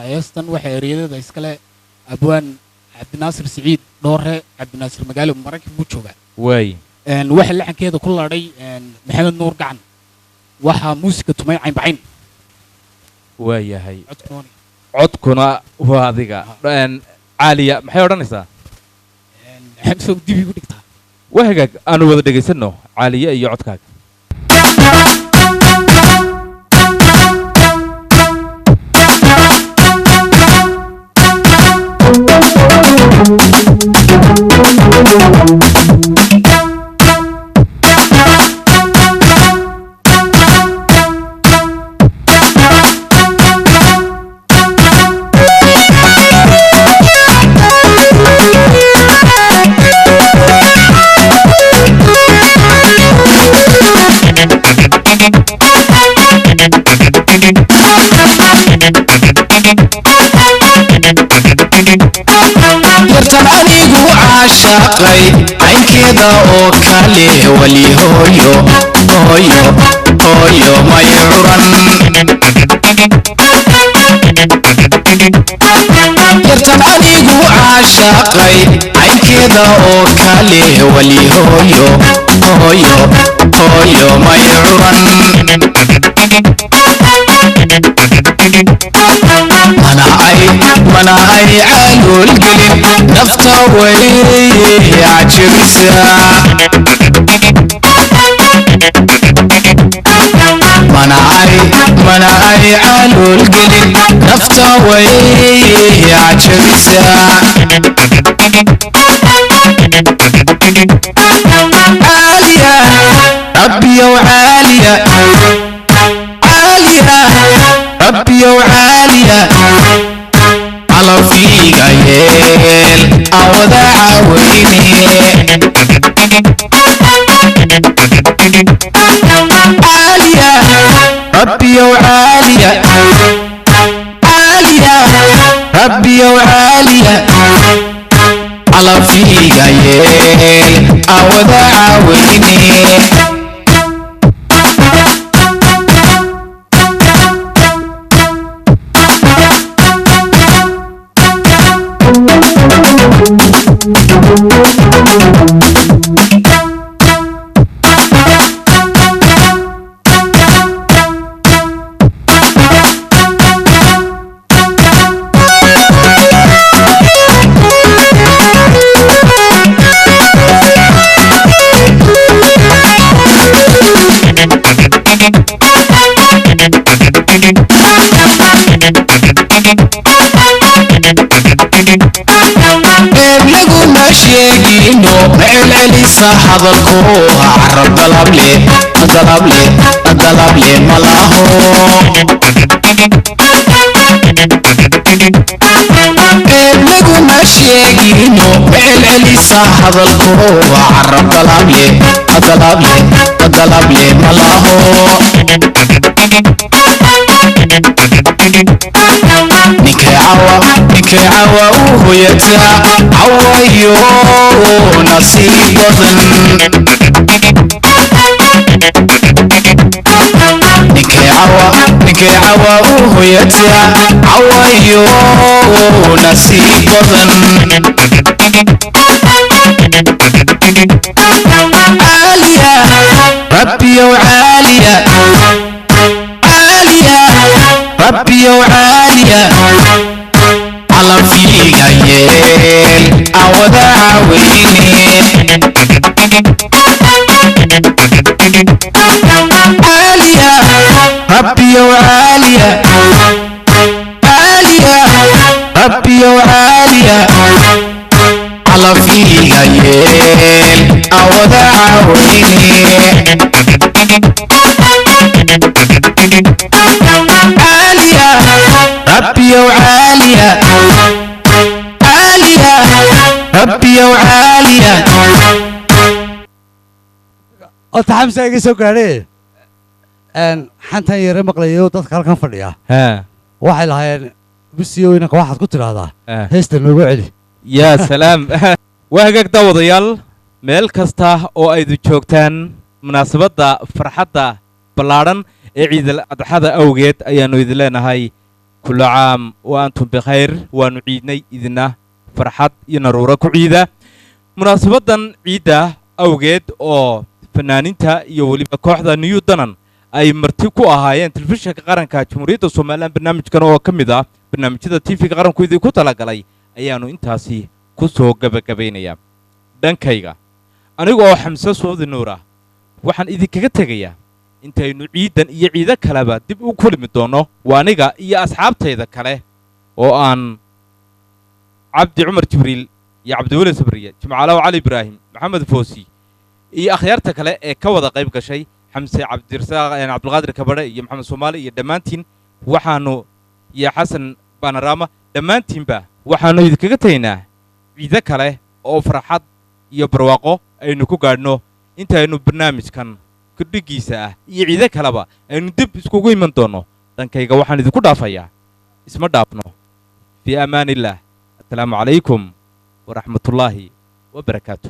heestan waxay ereyadada iskale abwaan cabdinaasir siciid dhoore cabdinaasir magaalo maraykan buu joogaa waay waxa laxankeeda ku laadhay maxamed nuur gacan waxaa muusika tumay caynbacayn waa yahay codkuna waa adiga caaliya maxay odhanaysaa xamsow dib igu dhigtaa waa hagaag aanu wada dhegaysanno caaliya iyo codkaaga yartan anigu caashaqay caynkeeda oo kale wali hooyo hooyo hooyo may curan yartan anigu caashaqay caynkeeda oo kale wali hooyo hooyo hooyo may curan mana ay caalul gelin nafta way cajabisa mana ay caalul gelin nafta way cajabisa caaliya rabbiyow caaliya caaliya rabbiyow caaliya fiiga yeel awada caaweyne caaliya rabbiyow caaliya caaliya rabbiyow caaliya calafiiga yeel awada caaweyne sheegino celcelisa hadalku carab dalable malaho laguma sheegino celcelisa hadalko waa carab dalable malaho ninkay cawa u hoyataa cawayo nasiib badan ninkay cawa u hoyataa cawayo nasiib badan عالية ربي وعالية عالية ربي وعالية على فيك يل أوضع عويني عالية ربي وعالية عالية ربي وعالية على فيك يل أوضع عويني عالية ربي وعالية عالية ربي وعالية أنت حمزة يجي سوق عليه حنت هي رمق ليو تذكر كم فريا واحد هاي بسيو إنك واحد كنت هذا هست الموعد يا سلام وهاجك داوديال meel kasta oo aydu joogtaan munaasabadda farxadda ballaaran ee ciidal adxada awgeed ayaannu idin leenahay kullu caam wa antum bikhayr waannu ciidnay idina farxad iyo naruuro ku ciida munaasabaddan ciidda awgeed oo fanaaniinta iyo weliba kooxda new danan ay marti ku ahaayeen telefishinka qaranka jamhuuriyadda somalilan barnaamijkan oo ka mid ah barnaamijyada tv-ga qaranku idinku talagalay ayaannu intaasi ku soo gabagabaynayaa dhankayga aniga oo xamse soodi nuur ah waxaan idinkaga tegayaa intaynu ciidan iyo ciido kaleba dib u kulmi doono waa aniga iyo asxaabtayda kale oo aan cabdi cumar jibriil iyo cabdiweli sabriye jimcaalow cali ibraahim maxamed foosi iyo akhyaarta kale ee ka wada qayb gashay xamse cabdirasaaq cabdulqaadir kabadhe iyo maxamed soomaali iyo dhammaantiin waxaannu iyo xasan banaraama dhammaantiinba waxaannu idinkaga tegaynaa ciido kale oo farxad iyo barwaaqo aynu ku gaadhno intaynu barnaamijkan kudhigiisa ah iyo ciido kaleba aynu dib iskugu iman doonno dhankayga waxaan idinku dhaafayaa isma dhaafno fii amaanillaah assalaamu calaykum waraxmatullaahi wabarakaatu